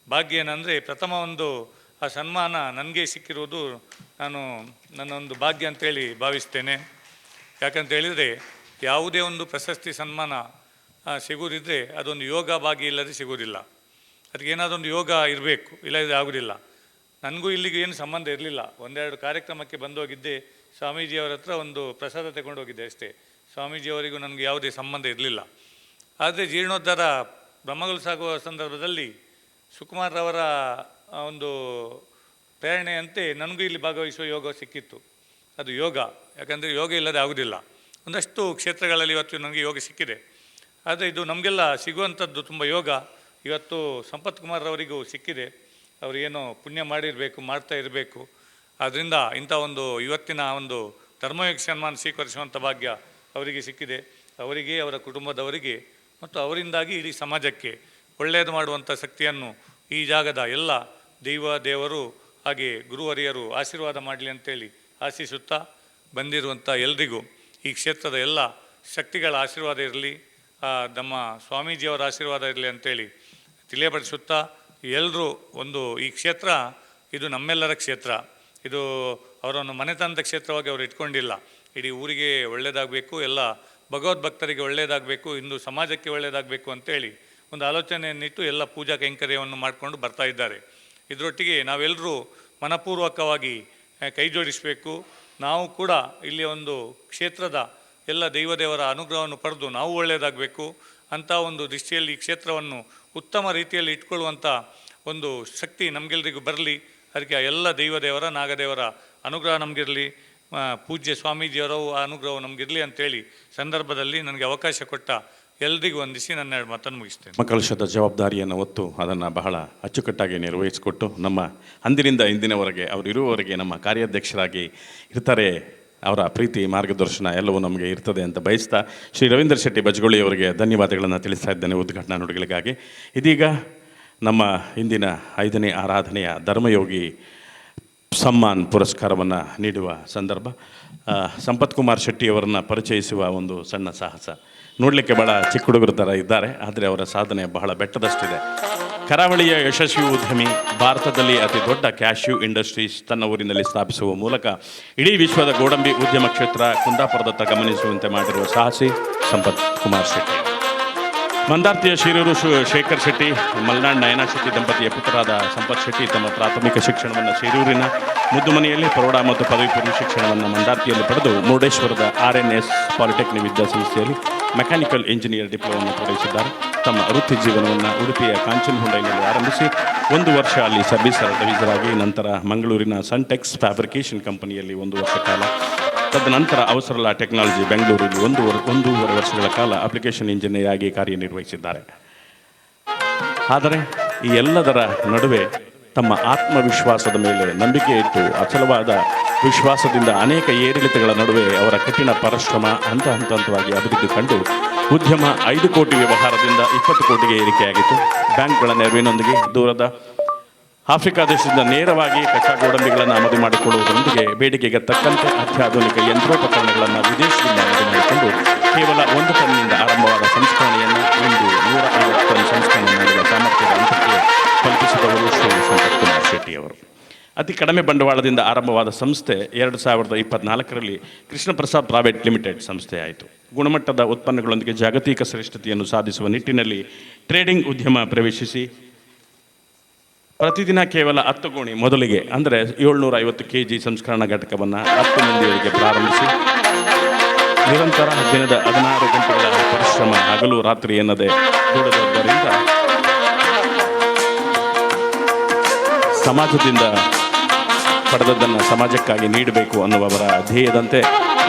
B: ಭಾಗ್ಯ ಏನಂದರೆ ಪ್ರಥಮ ಆ ಸನ್ಮಾನ ನನಗೆ ಸಿಕ್ಕಿರುವುದು ನನ್ನ ಒಂದು ಭಾಗ್ಯ ಅಂತೇಳಿ ಭಾವಿಸ್ತೇನೆ. ಯಾಕಂತ ಹೇಳಿದರೆ ಯಾವುದೇ ಒಂದು ಪ್ರಶಸ್ತಿ ಸನ್ಮಾನ ಸಿಗುವುದಿದ್ದರೆ ಅದೊಂದು ಯೋಗ ಭಾಗ್ಯ ಇಲ್ಲದೆ ಸಿಗುವುದಿಲ್ಲ. ಅದಕ್ಕೆ ಏನಾದೊಂದು ಯೋಗ ಇರಬೇಕು, ಇಲ್ಲದೆ ಆಗೋದಿಲ್ಲ. ನನಗೂ ಇಲ್ಲಿಗೆ ಏನು ಸಂಬಂಧ ಇರಲಿಲ್ಲ. 1-2 ಕಾರ್ಯಕ್ರಮಕ್ಕೆ ಬಂದೋಗಿದ್ದೆ, ಸ್ವಾಮೀಜಿಯವರ ಹತ್ರ ಒಂದು ಪ್ರಸಾದ ತಗೊಂಡೋಗಿದ್ದೆ ಅಷ್ಟೇ. ಸ್ವಾಮೀಜಿಯವರಿಗೂ ನನಗೆ ಯಾವುದೇ ಸಂಬಂಧ ಇರಲಿಲ್ಲ. ಆದರೆ ಜೀರ್ಣೋದ್ಧಾರ ಬ್ರಹ್ಮಗಳು ಸಾಗುವ ಸಂದರ್ಭದಲ್ಲಿ ಸುಕುಮಾರ್ರವರ ಒಂದು ಪ್ರೇರಣೆಯಂತೆ ನನಗೂ ಇಲ್ಲಿ ಭಾಗವಹಿಸುವ ಯೋಗ ಸಿಕ್ಕಿತ್ತು. ಅದು ಯೋಗ, ಯಾಕಂದರೆ ಯೋಗ ಇಲ್ಲದೆ ಆಗೋದಿಲ್ಲ. ಒಂದಷ್ಟು ಕ್ಷೇತ್ರಗಳಲ್ಲಿ ಇವತ್ತು ನನಗೆ ಯೋಗ ಸಿಕ್ಕಿದೆ. ಆದರೆ ಇದು ನಮಗೆಲ್ಲ ಸಿಗುವಂಥದ್ದು ತುಂಬ ಯೋಗ ಇವತ್ತು ಸಂಪತ್ ಕುಮಾರ್ರವರಿಗೂ ಸಿಕ್ಕಿದೆ. ಅವರೇನೋ ಪುಣ್ಯ ಮಾಡಿರಬೇಕು, ಮಾಡ್ತಾ ಇರಬೇಕು. ಆದ್ದರಿಂದ ಇಂಥ ಒಂದು ಇವತ್ತಿನ ಒಂದು ಧರ್ಮಯೋಗ ಸನ್ಮಾನ ಸ್ವೀಕರಿಸುವಂಥ ಭಾಗ್ಯ ಅವರಿಗೆ ಸಿಕ್ಕಿದೆ. ಅವರಿಗೆ, ಅವರ ಕುಟುಂಬದವರಿಗೆ ಮತ್ತು ಅವರಿಂದಾಗಿ ಇಡೀ ಸಮಾಜಕ್ಕೆ ಒಳ್ಳೆಯದು ಮಾಡುವಂಥ ಶಕ್ತಿಯನ್ನು ಈ ಜಾಗದ ಎಲ್ಲ ದೇವರು ಹಾಗೆ ಗುರುವರಿಯರು ಆಶೀರ್ವಾದ ಮಾಡಲಿ ಅಂತೇಳಿ ಆಶಿಸುತ್ತಾ, ಬಂದಿರುವಂಥ ಎಲ್ರಿಗೂ ಈ ಕ್ಷೇತ್ರದ ಎಲ್ಲ ಶಕ್ತಿಗಳ ಆಶೀರ್ವಾದ ಇರಲಿ, ನಮ್ಮ ಸ್ವಾಮೀಜಿಯವರ ಆಶೀರ್ವಾದ ಇರಲಿ ಅಂತೇಳಿ ತಿಳಿಯಪಡಿಸುತ್ತಾ, ಎಲ್ಲರೂ ಒಂದು ಈ ಕ್ಷೇತ್ರ ಇದು ನಮ್ಮೆಲ್ಲರ ಕ್ಷೇತ್ರ. ಇದು ಅವರನ್ನು ಮನೆತನದ ಕ್ಷೇತ್ರವಾಗಿ ಅವರು ಇಟ್ಕೊಂಡಿಲ್ಲ. ಇಡೀ ಊರಿಗೆ ಒಳ್ಳೆಯದಾಗಬೇಕು, ಎಲ್ಲ ಭಗವದ್ಭಕ್ತರಿಗೆ ಒಳ್ಳೆಯದಾಗಬೇಕು, ಹಿಂದೂ ಸಮಾಜಕ್ಕೆ ಒಳ್ಳೆಯದಾಗಬೇಕು ಅಂತೇಳಿ ಒಂದು ಆಲೋಚನೆಯನ್ನಿಟ್ಟು ಎಲ್ಲ ಪೂಜಾ ಕೈಂಕರ್ಯವನ್ನು ಮಾಡಿಕೊಂಡು ಬರ್ತಾ ಇದ್ದಾರೆ. ಇದರೊಟ್ಟಿಗೆ ನಾವೆಲ್ಲರೂ ಮನಪೂರ್ವಕವಾಗಿ ಕೈ ಜೋಡಿಸಬೇಕು. ನಾವು ಕೂಡ ಇಲ್ಲಿ ಒಂದು ಕ್ಷೇತ್ರದ ಎಲ್ಲ ದೇವರ ಅನುಗ್ರಹವನ್ನು ಪಡೆದು ನಾವು ಒಳ್ಳೆಯದಾಗಬೇಕು ಅಂಥ ಒಂದು ದೃಷ್ಟಿಯಲ್ಲಿ ಈ ಕ್ಷೇತ್ರವನ್ನು ಉತ್ತಮ ರೀತಿಯಲ್ಲಿ ಇಟ್ಕೊಳ್ಳುವಂಥ ಒಂದು ಶಕ್ತಿ ನಮಗೆಲ್ಲರಿಗೂ ಬರಲಿ. ಅದಕ್ಕೆ ಎಲ್ಲ ದೇವರ ನಾಗದೇವರ ಅನುಗ್ರಹ ನಮಗಿರಲಿ, ಪೂಜ್ಯ ಸ್ವಾಮೀಜಿಯವರ ಅನುಗ್ರಹ ನಮಗಿರಲಿ ಅಂತೇಳಿ ಸಂದರ್ಭದಲ್ಲಿ ನನಗೆ ಅವಕಾಶ ಕೊಟ್ಟ ಎಲ್ರಿಗೂ ವಂದಿಸಿ ನನ್ನ ಮಾತನ್ನು ಮುಗಿಸ್ತೇನೆ.
A: ಮಕ್ಕಳಶದ ಜವಾಬ್ದಾರಿಯನ್ನು ಹೊತ್ತು ಅದನ್ನು ಬಹಳ ಅಚ್ಚುಕಟ್ಟಾಗಿ ನಿರ್ವಹಿಸಿಕೊಟ್ಟು ನಮ್ಮ ಅಂದಿನಿಂದ ಇಂದಿನವರೆಗೆ ಅವರು ಇರುವವರೆಗೆ ನಮ್ಮ ಕಾರ್ಯಾಧ್ಯಕ್ಷರಾಗಿ ಇರ್ತಾರೆ. ಅವರ ಪ್ರೀತಿ ಮಾರ್ಗದರ್ಶನ ಎಲ್ಲವೂ ನಮಗೆ ಇರ್ತದೆ ಅಂತ ಬಯಸ್ತಾ ಶ್ರೀ ರವೀಂದ್ರ ಶೆಟ್ಟಿ ಬಜ್ಗೊಳ್ಳಿ ಅವರಿಗೆ ಧನ್ಯವಾದಗಳನ್ನು ತಿಳಿಸ್ತಾ ಇದ್ದೇನೆ ಉದ್ಘಾಟನಾ ನುಡಿಗಳಿಗಾಗಿ. ಇದೀಗ ನಮ್ಮ ಇಂದಿನ 5ನೇ ಆರಾಧನೆಯ ಧರ್ಮಯೋಗಿ ಸಮ್ಮಾನ್ ಪುರಸ್ಕಾರವನ್ನು ನೀಡುವ ಸಂದರ್ಭ. ಸಂಪತ್ ಕುಮಾರ್ ಶೆಟ್ಟಿಯವರನ್ನು ಪರಿಚಯಿಸುವ ಒಂದು ಸಣ್ಣ ಸಾಹಸ. ನೋಡಲಿಕ್ಕೆ ಭಾಳ ಚಿಕ್ಕ ಹುಡುಗರ ಥರ ಇದ್ದಾರೆ, ಆದರೆ ಅವರ ಸಾಧನೆ ಬಹಳ ಬೆಟ್ಟದಷ್ಟಿದೆ. ಕರಾವಳಿಯ ಯಶಸ್ವಿ ಉದ್ಯಮಿ, ಭಾರತದಲ್ಲಿ ಅತಿ ದೊಡ್ಡ ಕ್ಯಾಶ್ಯೂ ಇಂಡಸ್ಟ್ರೀಸ್ ತನ್ನ ಊರಿನಲ್ಲಿ ಸ್ಥಾಪಿಸುವ ಮೂಲಕ ಇಡೀ ವಿಶ್ವದ ಗೋಡಂಬಿ ಉದ್ಯಮ ಕ್ಷೇತ್ರ ಕುಂದಾಪುರದತ್ತ ಗಮನಿಸುವಂತೆ ಮಾಡಿರುವ ಸಾಹಸಿ ಸಂಪತ್ ಕುಮಾರ್ ಶೆಟ್ಟಿ. ಮಂದಾರ್ತಿಯ ಶಿರೂರು ಶೇಖರ್ ಶೆಟ್ಟಿ, ಮಲ್ನಾಡ್ ನಯನಾ ಶೆಟ್ಟಿ ದಂಪತಿಯ ಪುತ್ರರಾದ ಸಂಪತ್ ಶೆಟ್ಟಿ ತಮ್ಮ ಪ್ರಾಥಮಿಕ ಶಿಕ್ಷಣವನ್ನು ಶಿರೂರಿನ ಮುದ್ದುಮನೆಯಲ್ಲಿ, ಪ್ರೌಢ ಮತ್ತು ಪದವಿ ಪೂರ್ವ ಶಿಕ್ಷಣವನ್ನು ಮಂದಾರ್ತಿಯಲ್ಲಿ ಪಡೆದು ಮುರುಡೇಶ್ವರದ RNS ಪಾಲಿಟೆಕ್ನಿಕ್ ವಿದ್ಯಾಸಂಸ್ಥೆಯಲ್ಲಿ ಮೆಕ್ಯಾನಿಕಲ್ ಇಂಜಿನಿಯರ್ ಡಿಪ್ಲೊಮವನ್ನು ಪೂರೈಸಿದ್ದಾರೆ. ತಮ್ಮ ವೃತ್ತಿ ಜೀವನವನ್ನು ಉಡುಪಿಯ ಕಾಂಚನಹುಂಡೈನಲ್ಲಿ ಆರಂಭಿಸಿ 1 ವರ್ಷ ಅಲ್ಲಿ ಸರ್ವಿಸ್ ಅಡ್ವೈಸರ್ ಆಗಿ, ನಂತರ ಮಂಗಳೂರಿನ ಸನ್ಟೆಕ್ಸ್ ಫ್ಯಾಬ್ರಿಕೇಷನ್ ಕಂಪನಿಯಲ್ಲಿ 1 ವರ್ಷ ಕಾಲ, ತದನಂತರ ಅವಸರಲ ಟೆಕ್ನಾಲಜಿ ಬೆಂಗಳೂರಲ್ಲಿ 1.5 ವರ್ಷಗಳ ಕಾಲ ಅಪ್ಲಿಕೇಶನ್ ಇಂಜಿನಿಯರ್ ಆಗಿ ಕಾರ್ಯನಿರ್ವಹಿಸಿದ್ದಾರೆ. ಆದರೆ ಈ ಎಲ್ಲದರ ನಡುವೆ ತಮ್ಮ ಆತ್ಮವಿಶ್ವಾಸದ ಮೇಲೆ ನಂಬಿಕೆ ಇಟ್ಟು ಅಚಲವಾದ ವಿಶ್ವಾಸದಿಂದ ಅನೇಕ ಏರಿಳಿತಗಳ ನಡುವೆ ಅವರ ಕಠಿಣ ಪರಿಶ್ರಮ ಹಂತವಾಗಿ ಅಭಿವೃದ್ಧಿ ಕಂಡು ಉದ್ಯಮ 5 ಕೋಟಿ ವ್ಯವಹಾರದಿಂದ 20 ಕೋಟಿಗೆ ಏರಿಕೆಯಾಗಿತ್ತು. ಬ್ಯಾಂಕ್ಗಳ ನೆರವಿನೊಂದಿಗೆ ದೂರದ ಆಫ್ರಿಕಾ ದೇಶದಿಂದ ನೇರವಾಗಿ ಕಚ್ಚಾ ಗೋಡಂಬಿಗಳನ್ನು ಆಮದು ಮಾಡಿಕೊಳ್ಳುವುದರೊಂದಿಗೆ ಬೇಡಿಕೆಗೆ ತಕ್ಕಂತೆ ಅತ್ಯಾಧುನಿಕ ಯಂತ್ರೋಪಕರಣಗಳನ್ನು ವಿದೇಶದಿಂದ ಆಮದು ಮಾಡಿಕೊಂಡು ಕೇವಲ 1 ಟನ್ನಿಂದ ಆರಂಭವಾದ ಸಂಸ್ಕರಣೆಯನ್ನು ಇಂದು 150 ಟನ್ ಸಂಸ್ಕರಣೆ ಮಾಡುವ ಸಾಮರ್ಥ್ಯದ ಹಂತಕ್ಕೆ ಕಲ್ಪಿಸಿದವರು ಶ್ರೀ ಸಂಪತ್ ಕುಮಾರ್ ಶೆಟ್ಟಿಯವರು. ಅತಿ ಕಡಿಮೆ ಬಂಡವಾಳದಿಂದ ಆರಂಭವಾದ ಸಂಸ್ಥೆ 2024ರಲ್ಲಿ ಕೃಷ್ಣ ಪ್ರಸಾದ್ ಪ್ರೈವೇಟ್ ಲಿಮಿಟೆಡ್ ಸಂಸ್ಥೆ ಆಯಿತು. ಗುಣಮಟ್ಟದ ಉತ್ಪನ್ನಗಳೊಂದಿಗೆ ಜಾಗತಿಕ ಶ್ರೇಷ್ಠತೆಯನ್ನು ಸಾಧಿಸುವ ನಿಟ್ಟಿನಲ್ಲಿ ಟ್ರೇಡಿಂಗ್ ಉದ್ಯಮ ಪ್ರವೇಶಿಸಿ ಪ್ರತಿದಿನ ಕೇವಲ 10 ಗೋಣಿ ಮೊದಲಿಗೆ ಅಂದರೆ 750 kg ಸಂಸ್ಕರಣಾ ಘಟಕವನ್ನು 10 ಮಂದಿಯವರಿಗೆ ಪ್ರಾರಂಭಿಸಿ ನಿರಂತರ ದಿನದ 16 ಗಂಟೆಗಳ ಪರಿಶ್ರಮ, ಹಗಲು ರಾತ್ರಿ ಎನ್ನದೆ ದುಡಿದದ್ದರಿಂದ ಸಮಾಜದಿಂದ ಪಡೆದದ್ದನ್ನು ಸಮಾಜಕ್ಕಾಗಿ ನೀಡಬೇಕು ಅನ್ನುವವರ ಧ್ಯೇಯದಂತೆ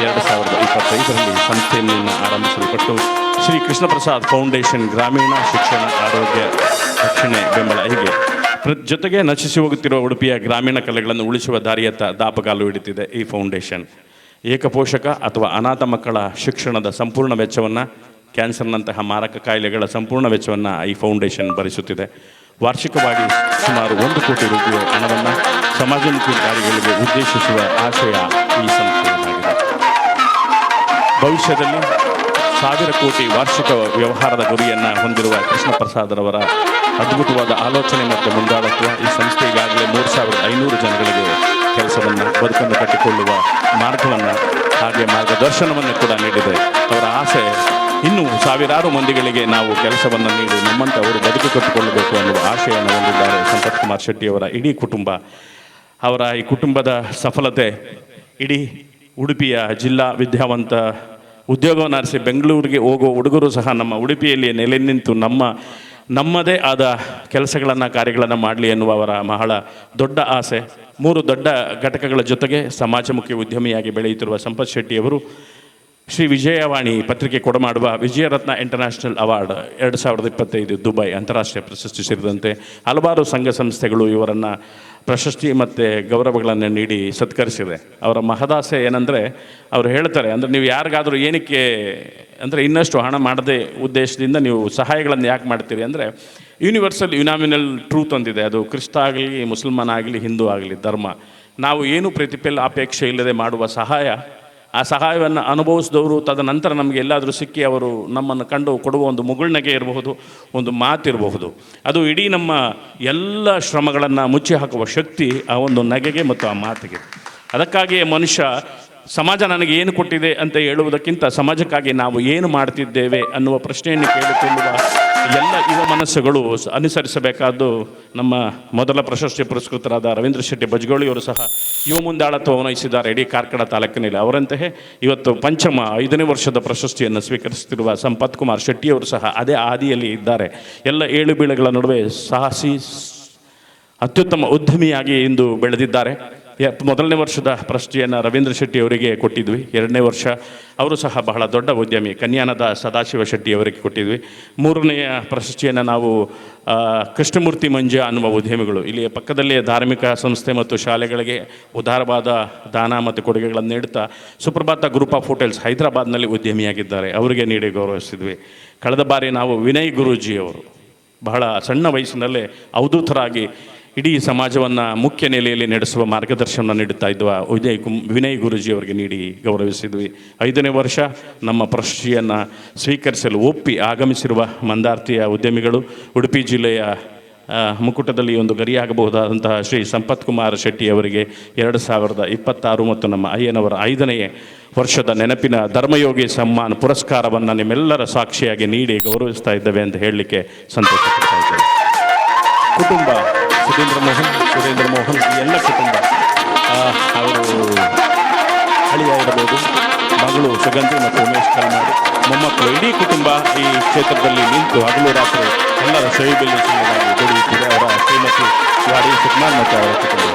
A: 2025ರಲ್ಲಿ ಸಂಸ್ಥೆಯನ್ನು ಆರಂಭಿಸಲ್ಪಟ್ಟು ಶ್ರೀ ಕೃಷ್ಣ ಪ್ರಸಾದ್ ಫೌಂಡೇಶನ್ ಗ್ರಾಮೀಣ ಶಿಕ್ಷಣ, ಆರೋಗ್ಯ, ರಕ್ಷಣೆ, ಬೆಂಬಲ ಹೀಗೆ ಜೊತೆಗೆ ನಶಿಸಿ ಹೋಗುತ್ತಿರುವ ಉಡುಪಿಯ ಗ್ರಾಮೀಣ ಕಲೆಗಳನ್ನು ಉಳಿಸುವ ದಾರಿಯತ್ತ ದಾಪಗಾಲು ಹಿಡಿತಿದೆ ಈ ಫೌಂಡೇಶನ್. ಏಕಪೋಷಕ ಅಥವಾ ಅನಾಥ ಮಕ್ಕಳ ಶಿಕ್ಷಣದ ಸಂಪೂರ್ಣ ವೆಚ್ಚವನ್ನು, ಕ್ಯಾನ್ಸರ್ನಂತಹ ಮಾರಕ ಕಾಯಿಲೆಗಳ ಸಂಪೂರ್ಣ ವೆಚ್ಚವನ್ನು ಈ ಫೌಂಡೇಶನ್ ಭರಿಸುತ್ತಿದೆ. ವಾರ್ಷಿಕವಾಗಿ ಸುಮಾರು 1 ಕೋಟಿ ರೂಪಾಯಿ ಹಣವನ್ನು ಸಮಾಜಮುಖಿ ಕಾರ್ಯಗಳಿಗೆ ಉದ್ದೇಶಿಸುವ ಆಶಯ ಈ ಸಂಸ್ಥೆಯಾಗಿದೆ. ಭವಿಷ್ಯದಲ್ಲಿ 1000 ಕೋಟಿ ವಾರ್ಷಿಕ ವ್ಯವಹಾರದ ಗುರಿಯನ್ನು ಹೊಂದಿರುವ ಕೃಷ್ಣ ಪ್ರಸಾದರವರ ಅದ್ಭುತವಾದ ಆಲೋಚನೆ ಮತ್ತು ಮುಂದಾಳತ್ವ ಈ ಸಂಸ್ಥೆ ಈಗಾಗಲೇ 3500 ಜನಗಳಿಗೆ ಕೆಲಸವನ್ನು, ಬದುಕನ್ನು ಕಟ್ಟಿಕೊಳ್ಳುವ ಮಾರ್ಗವನ್ನು ಹಾಗೆ ಮಾರ್ಗದರ್ಶನವನ್ನು ಕೂಡ ನೀಡಿದೆ. ಅವರ ಆಸೆ ಇನ್ನೂ ಸಾವಿರಾರು ಮಂದಿಗಳಿಗೆ ನಾವು ಕೆಲಸವನ್ನು ನೀಡಿ ನಮ್ಮಂಥವರು ಬದುಕು ಕಟ್ಟಿಕೊಳ್ಳಬೇಕು ಅನ್ನುವ ಆಶೆಯನ್ನು ಹೊಂದಿದ್ದಾರೆ ಸಂಪತ್ ಕುಮಾರ್ ಶೆಟ್ಟಿಯವರ ಇಡೀ ಕುಟುಂಬ. ಅವರ ಈ ಕುಟುಂಬದ ಸಫಲತೆ ಇಡೀ ಉಡುಪಿಯ ಜಿಲ್ಲಾ ವಿದ್ಯಾವಂತ ಉದ್ಯೋಗವನ್ನು ಆರಿಸಿ ಬೆಂಗಳೂರಿಗೆ ಹೋಗೋ ಹುಡುಗರು ಸಹ ನಮ್ಮ ಉಡುಪಿಯಲ್ಲಿ ನೆಲೆ ನಿಂತು ನಮ್ಮದೇ ಆದ ಕೆಲಸಗಳನ್ನು ಕಾರ್ಯಗಳನ್ನು ಮಾಡಲಿ ಎನ್ನುವ ಅವರ ಬಹಳ ದೊಡ್ಡ ಆಸೆ. 3 ದೊಡ್ಡ ಘಟಕಗಳ ಜೊತೆಗೆ ಸಮಾಜಮುಖಿ ಉದ್ಯಮಿಯಾಗಿ ಬೆಳೆಯುತ್ತಿರುವ ಸಂಪತ್ ಶೆಟ್ಟಿಯವರು ಶ್ರೀ ವಿಜಯವಾಣಿ ಪತ್ರಿಕೆ ಕೊಡಮಾಡುವ ವಿಜಯರತ್ನ ಇಂಟರ್ನ್ಯಾಷನಲ್ ಅವಾರ್ಡ್ 2025 ದುಬೈ ಅಂತಾರಾಷ್ಟ್ರೀಯ ಪ್ರಶಸ್ತಿ ಸೇರಿದಂತೆ ಹಲವಾರು ಸಂಘ ಸಂಸ್ಥೆಗಳು ಇವರನ್ನು ಪ್ರಶಸ್ತಿ ಮತ್ತು ಗೌರವಗಳನ್ನು ನೀಡಿ ಸತ್ಕರಿಸಿದೆ. ಅವರ ಮಹದಾಸೆ ಏನಂದರೆ ಅವರು ಹೇಳ್ತಾರೆ, ಅಂದರೆ ನೀವು ಯಾರಿಗಾದರೂ ಏನಕ್ಕೆ ಅಂದರೆ ಇನ್ನಷ್ಟು ಹಣ ಮಾಡದೆ ಉದ್ದೇಶದಿಂದ ನೀವು ಸಹಾಯಗಳನ್ನು ಯಾಕೆ ಮಾಡ್ತೀರಿ ಅಂದರೆ, ಯೂನಿವರ್ಸಲ್ ಯುನಾಮಿನಲ್ ಟ್ರೂತ್ ಒಂದಿದೆ, ಅದು ಕ್ರಿಸ್ತ ಆಗಲಿ ಮುಸಲ್ಮಾನ ಆಗಲಿ ಹಿಂದೂ ಆಗಲಿ ಧರ್ಮ, ನಾವು ಏನು ಪ್ರತಿಫಲ ಅಪೇಕ್ಷೆ ಇಲ್ಲದೆ ಮಾಡುವ ಸಹಾಯ, ಆ ಸಹಾಯವನ್ನು ಅನುಭವಿಸಿದವರು ತದನಂತರ ನಮಗೆ ಎಲ್ಲಾದರೂ ಸಿಕ್ಕಿ ಅವರು ನಮ್ಮನ್ನು ಕಂಡು ಕೊಡುವ ಒಂದು ಮುಗುಳ್ನಗೆ ಇರಬಹುದು, ಒಂದು ಮಾತಿರಬಹುದು, ಅದು ಇಡೀ ನಮ್ಮ ಎಲ್ಲ ಶ್ರಮಗಳನ್ನು ಮುಚ್ಚಿ ಹಾಕುವ ಶಕ್ತಿ ಆ ಒಂದು ನಗೆಗೆ ಮತ್ತು ಆ ಮಾತಿಗೆ. ಅದಕ್ಕಾಗಿಯೇ ಮನುಷ್ಯ ಸಮಾಜ ನನಗೆ ಏನು ಕೊಟ್ಟಿದೆ ಅಂತ ಹೇಳುವುದಕ್ಕಿಂತ ಸಮಾಜಕ್ಕಾಗಿ ನಾವು ಏನು ಮಾಡ್ತಿದ್ದೇವೆ ಅನ್ನುವ ಪ್ರಶ್ನೆಯನ್ನು ಕೇಳಿಕೊಳ್ಳುವ ಎಲ್ಲ ಯುವ ಮನಸ್ಸುಗಳು ಅನುಸರಿಸಬೇಕಾದ್ದು ನಮ್ಮ ಮೊದಲ ಪ್ರಶಸ್ತಿ ಪುರಸ್ಕೃತರಾದ ರವೀಂದ್ರ ಶೆಟ್ಟಿ ಬಜ್ಗೋಳಿಯವರು ಸಹ ಯುವ ಮುಂದಾಳತ್ವವನ್ನು ವಹಿಸಿದ್ದಾರೆ ಇಡೀ ಕಾರ್ಕಳ ತಾಲೂಕಿನಲ್ಲಿ. ಅವರಂತೆಯೇ ಇವತ್ತು ಪಂಚಮ 5ನೇ ವರ್ಷದ ಪ್ರಶಸ್ತಿಯನ್ನು ಸ್ವೀಕರಿಸುತ್ತಿರುವ ಸಂಪತ್ ಕುಮಾರ್ ಶೆಟ್ಟಿಯವರು ಸಹ ಅದೇ ಹಾದಿಯಲ್ಲಿ ಇದ್ದಾರೆ. ಎಲ್ಲ ಏಳು ಬೀಳುಗಳ ನಡುವೆ ಸಾಹಸಿ ಅತ್ಯುತ್ತಮ ಉದ್ಯಮಿಯಾಗಿ ಇಂದು ಬೆಳೆದಿದ್ದಾರೆ. ಮೊದಲನೇ ವರ್ಷದ ಪ್ರಶಸ್ತಿಯನ್ನು ರವೀಂದ್ರ ಶೆಟ್ಟಿ ಅವರಿಗೆ ಕೊಟ್ಟಿದ್ವಿ. 2ನೇ ವರ್ಷ ಅವರು ಸಹ ಬಹಳ ದೊಡ್ಡ ಉದ್ಯಮಿ ಕನ್ಯಾನದ ಸದಾಶಿವ ಶೆಟ್ಟಿ ಅವರಿಗೆ ಕೊಟ್ಟಿದ್ವಿ. 3ನೆಯ ಪ್ರಶಸ್ತಿಯನ್ನು ನಾವು ಕೃಷ್ಣಮೂರ್ತಿ ಮಂಜ ಅನ್ನುವ ಉದ್ಯಮಿಗಳು, ಇಲ್ಲಿ ಪಕ್ಕದಲ್ಲೇ ಧಾರ್ಮಿಕ ಸಂಸ್ಥೆ ಮತ್ತು ಶಾಲೆಗಳಿಗೆ ಉದಾರವಾದ ದಾನ ಮತ್ತು ಕೊಡುಗೆಗಳನ್ನು ನೀಡುತ್ತಾ ಸುಪ್ರಭಾತ ಗ್ರೂಪ್ ಆಫ್ ಹೋಟೆಲ್ಸ್ ಹೈದರಾಬಾದ್ನಲ್ಲಿ ಉದ್ಯಮಿಯಾಗಿದ್ದಾರೆ, ಅವರಿಗೆ ನೀಡಿ ಗೌರವಿಸಿದ್ವಿ. ಕಳೆದ ಬಾರಿ ನಾವು ವಿನಯ್ ಗುರೂಜಿಯವರು ಬಹಳ ಸಣ್ಣ ವಯಸ್ಸಿನಲ್ಲೇ ಅವಧೂತರಾಗಿ ಇಡೀ ಸಮಾಜವನ್ನು ಮುಖ್ಯ ನೆಲೆಯಲ್ಲಿ ನಡೆಸುವ ಮಾರ್ಗದರ್ಶನ ನೀಡುತ್ತಾ ಇದ್ದ ವಿನಯ್ ಗುರೂಜಿಯವರಿಗೆ ನೀಡಿ ಗೌರವಿಸಿದ್ವಿ. 5ನೇ ವರ್ಷ ನಮ್ಮ ಪ್ರಶಸ್ತಿಯನ್ನು ಸ್ವೀಕರಿಸಲು ಒಪ್ಪಿ ಆಗಮಿಸಿರುವ ಮಂದಾರ್ತಿಯ ಉದ್ಯಮಿಗಳು, ಉಡುಪಿ ಜಿಲ್ಲೆಯ ಮುಕುಟದಲ್ಲಿ ಒಂದು ಗರಿಯಾಗಬಹುದಾದಂತಹ ಶ್ರೀ ಸಂಪತ್ ಕುಮಾರ್ ಶೆಟ್ಟಿ ಅವರಿಗೆ 2026 ಮತ್ತು ನಮ್ಮ ಅಯ್ಯನವರ 5ನೇ ವರ್ಷದ ನೆನಪಿನ ಧರ್ಮಯೋಗಿ ಸಮ್ಮಾನ್ ಪುರಸ್ಕಾರವನ್ನು ನಿಮ್ಮೆಲ್ಲರ ಸಾಕ್ಷಿಯಾಗಿ ನೀಡಿ ಗೌರವಿಸ್ತಾ ಇದ್ದೇವೆ ಅಂತ ಹೇಳಲಿಕ್ಕೆ ಸಂತೋಷ ಪಡ್ತಾ ಇದ್ದೇವೆ. ಕುಟುಂಬ ಸುರೇಂದ್ರ ಮೋಹನ್ ಈ ಎಲ್ಲ ಕುಟುಂಬ, ಅವರು ಅಳಿಯ ಇರಬಹುದು, ಮಗಳು ಸುಗಂಧಿ ಮತ್ತು ಉಮೇಶ್ ಕಲ್ಮಾಡಿ, ಮೊಮ್ಮಕ್ಕಳು, ಇಡೀ ಕುಟುಂಬ ಈ ಕ್ಷೇತ್ರದಲ್ಲಿ ನಿಂತು ಹಗಲು ರಾತ್ರಿ ಎಲ್ಲರ ಸಹಿಬೆಲ್ಲಿ ಸಲುವಾಗಿ ದುಡಿಯುತ್ತಿದೆ. ಅವರ ಶ್ರೀಮತಿ ವಾಡಿ ಸುಕುಮಾರ್ ಮತ್ತು ಅವರ ಕುಟುಂಬ.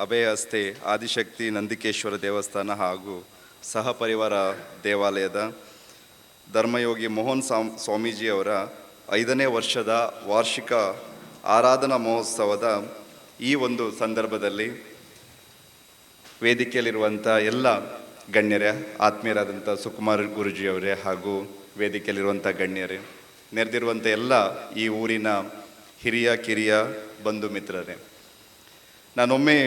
C: ಅಭಯ ಹಸ್ತೆ ಆದಿಶಕ್ತಿ ನಂದಿಕೇಶ್ವರ ದೇವಸ್ಥಾನ ಹಾಗೂ ಸಹಪರಿವಾರ ದೇವಾಲಯದ ಧರ್ಮಯೋಗಿ ಮೋಹನ್ ಸ್ವಾಮೀಜಿಯವರ 5ನೇ ವರ್ಷದ ವಾರ್ಷಿಕ ಆರಾಧನಾ ಮಹೋತ್ಸವದ ಈ ಒಂದು ಸಂದರ್ಭದಲ್ಲಿ ವೇದಿಕೆಯಲ್ಲಿರುವಂಥ ಎಲ್ಲ ಗಣ್ಯರೇ, ಆತ್ಮೀಯರಾದಂಥ ಸುಕುಮಾರ್ ಗುರೂಜಿಯವರೇ ಹಾಗೂ ವೇದಿಕೆಯಲ್ಲಿರುವಂಥ ಗಣ್ಯರೇ, ನೆರೆದಿರುವಂಥ ಎಲ್ಲ ಈ ಊರಿನ ಹಿರಿಯ ಕಿರಿಯ ಬಂಧು ಮಿತ್ರರೇ, ನಾನೊಮ್ಮೆ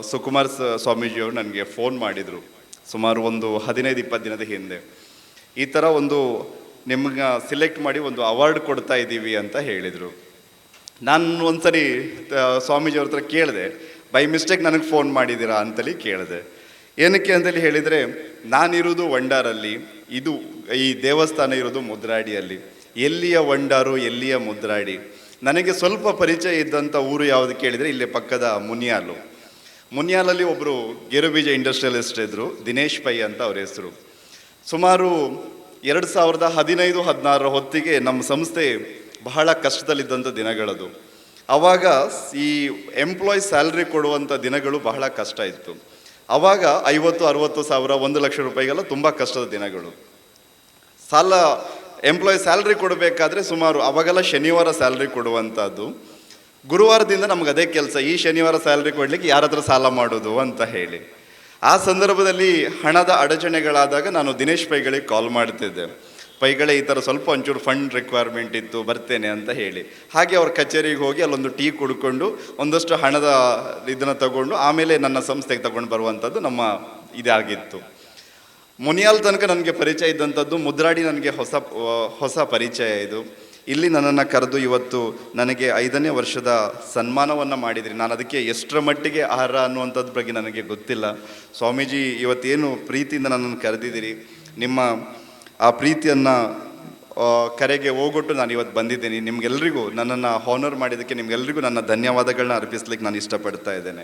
C: ಸುಕುಮಾರ್ ಸ್ವಾಮೀಜಿಯವರು ನನಗೆ ಫೋನ್ ಮಾಡಿದರು ಸುಮಾರು ಒಂದು 15-20 ದಿನದ ಹಿಂದೆ. ಈ ಥರ ಒಂದು ನಿಮ್ಗೆ ಸಿಲೆಕ್ಟ್ ಮಾಡಿ ಒಂದು ಅವಾರ್ಡ್ ಕೊಡ್ತಾ ಇದ್ದೀವಿ ಅಂತ ಹೇಳಿದರು. ನಾನು ಒಂದ್ಸರಿ ಸ್ವಾಮೀಜಿಯವ್ರ ಹತ್ರ ಕೇಳಿದೆ, ಬೈ ಮಿಸ್ಟೇಕ್ ನನಗೆ ಫೋನ್ ಮಾಡಿದ್ದೀರಾ ಅಂತೇಳಿ ಕೇಳಿದೆ. ಏನಕ್ಕೆ ಅಂತೇಳಿ ಹೇಳಿದರೆ, ನಾನಿರೋದು ವಂಡಾರಲ್ಲಿ, ಈ ದೇವಸ್ಥಾನ ಇರೋದು ಮುದ್ರಾಡಿಯಲ್ಲಿ. ಎಲ್ಲಿಯ ವಂಡಾರು ಎಲ್ಲಿಯ ಮುದ್ರಾಡಿ, ನನಗೆ ಸ್ವಲ್ಪ ಪರಿಚಯ ಇದ್ದಂಥ ಊರು ಯಾವುದು ಕೇಳಿದರೆ ಇಲ್ಲೇ ಪಕ್ಕದ ಮುನಿಯಾಲಲ್ಲಿ ಒಬ್ಬರು ಗೇರುಬೀಜ ಇಂಡಸ್ಟ್ರಿಯಲಿಸ್ಟ್ ಇದ್ದರು, ದಿನೇಶ್ ಪೈ ಅಂತ ಅವ್ರ ಹೆಸರು. ಸುಮಾರು 2015-16 ಹೊತ್ತಿಗೆ ನಮ್ಮ ಸಂಸ್ಥೆ ಬಹಳ ಕಷ್ಟದಲ್ಲಿದ್ದಂಥ ದಿನಗಳದು. ಆವಾಗ ಈ ಎಂಪ್ಲಾಯ್ ಸ್ಯಾಲ್ರಿ ಕೊಡುವಂಥ ದಿನಗಳು ಬಹಳ ಕಷ್ಟ ಇತ್ತು. ಆವಾಗ 50-60 ಸಾವಿರ 1 ಲಕ್ಷ ರೂಪಾಯಿಗೆಲ್ಲ ತುಂಬ ಕಷ್ಟದ ದಿನಗಳು. ಎಂಪ್ಲಾಯ್ ಸ್ಯಾಲ್ರಿ ಕೊಡಬೇಕಾದ್ರೆ ಸುಮಾರು ಅವಾಗೆಲ್ಲ ಶನಿವಾರ ಸ್ಯಾಲ್ರಿ ಕೊಡುವಂಥದ್ದು. ಗುರುವಾರದಿಂದ ನಮ್ಗೆ ಅದೇ ಕೆಲಸ, ಈ ಶನಿವಾರ ಸ್ಯಾಲ್ರಿ ಕೊಡಲಿಕ್ಕೆ ಯಾರ ಹತ್ರ ಸಾಲ ಮಾಡೋದು ಅಂತ ಹೇಳಿ. ಆ ಸಂದರ್ಭದಲ್ಲಿ ಹಣದ ಅಡಚಣೆಗಳಾದಾಗ ನಾನು ದಿನೇಶ್ ಪೈಗಳಿಗೆ ಕಾಲ್ ಮಾಡ್ತಿದ್ದೆ. ಪೈಗಳೇ ಈ ಥರ ಸ್ವಲ್ಪ ಒಂಚೂರು ಫಂಡ್ ರಿಕ್ವೈರ್ಮೆಂಟ್ ಇತ್ತು, ಬರ್ತೇನೆ ಅಂತ ಹೇಳಿ. ಹಾಗೆ ಅವ್ರ ಕಚೇರಿಗೆ ಹೋಗಿ ಅಲ್ಲೊಂದು ಟೀ ಕುಡ್ಕೊಂಡು ಒಂದಷ್ಟು ಹಣದ ಇದನ್ನು ತಗೊಂಡು ಆಮೇಲೆ ನನ್ನ ಸಂಸ್ಥೆಗೆ ತಗೊಂಡು ಬರುವಂಥದ್ದು ನಮ್ಮ ಇದಾಗಿತ್ತು. ಮುನಿಯಾಲ್ ತನಕ ನನಗೆ ಪರಿಚಯ ಇದ್ದಂಥದ್ದು, ಮುದ್ರಾಡಿ ನನಗೆ ಹೊಸ ಪರಿಚಯ ಇದು. ಇಲ್ಲಿ ನನ್ನನ್ನು ಕರೆದು ಇವತ್ತು ನನಗೆ 5ನೇ ವರ್ಷದ ಸನ್ಮಾನವನ್ನು ಮಾಡಿದ್ರಿ. ನಾನು ಅದಕ್ಕೆ ಎಷ್ಟರ ಮಟ್ಟಿಗೆ ಅರ್ಹ ಅನ್ನುವಂಥದ್ದು ಬಗ್ಗೆ ನನಗೆ ಗೊತ್ತಿಲ್ಲ. ಸ್ವಾಮೀಜಿ ಇವತ್ತೇನು ಪ್ರೀತಿಯಿಂದ ನನ್ನನ್ನು ಕರೆದಿದ್ದೀರಿ, ನಿಮ್ಮ ಆ ಪ್ರೀತಿಯನ್ನು ಕರೆಗೆ ಹೋಗೊಟ್ಟು ನಾನು ಇವತ್ತು ಬಂದಿದ್ದೀನಿ. ನಿಮ್ಗೆಲ್ರಿಗೂ ನನ್ನನ್ನು ಹಾನರ್ ಮಾಡಿದ್ದಕ್ಕೆ ನಿಮ್ಗೆಲ್ರಿಗೂ ನನ್ನ ಧನ್ಯವಾದಗಳನ್ನ ಅರ್ಪಿಸ್ಲಿಕ್ಕೆ ನಾನು ಇಷ್ಟಪಡ್ತಾ ಇದ್ದೇನೆ.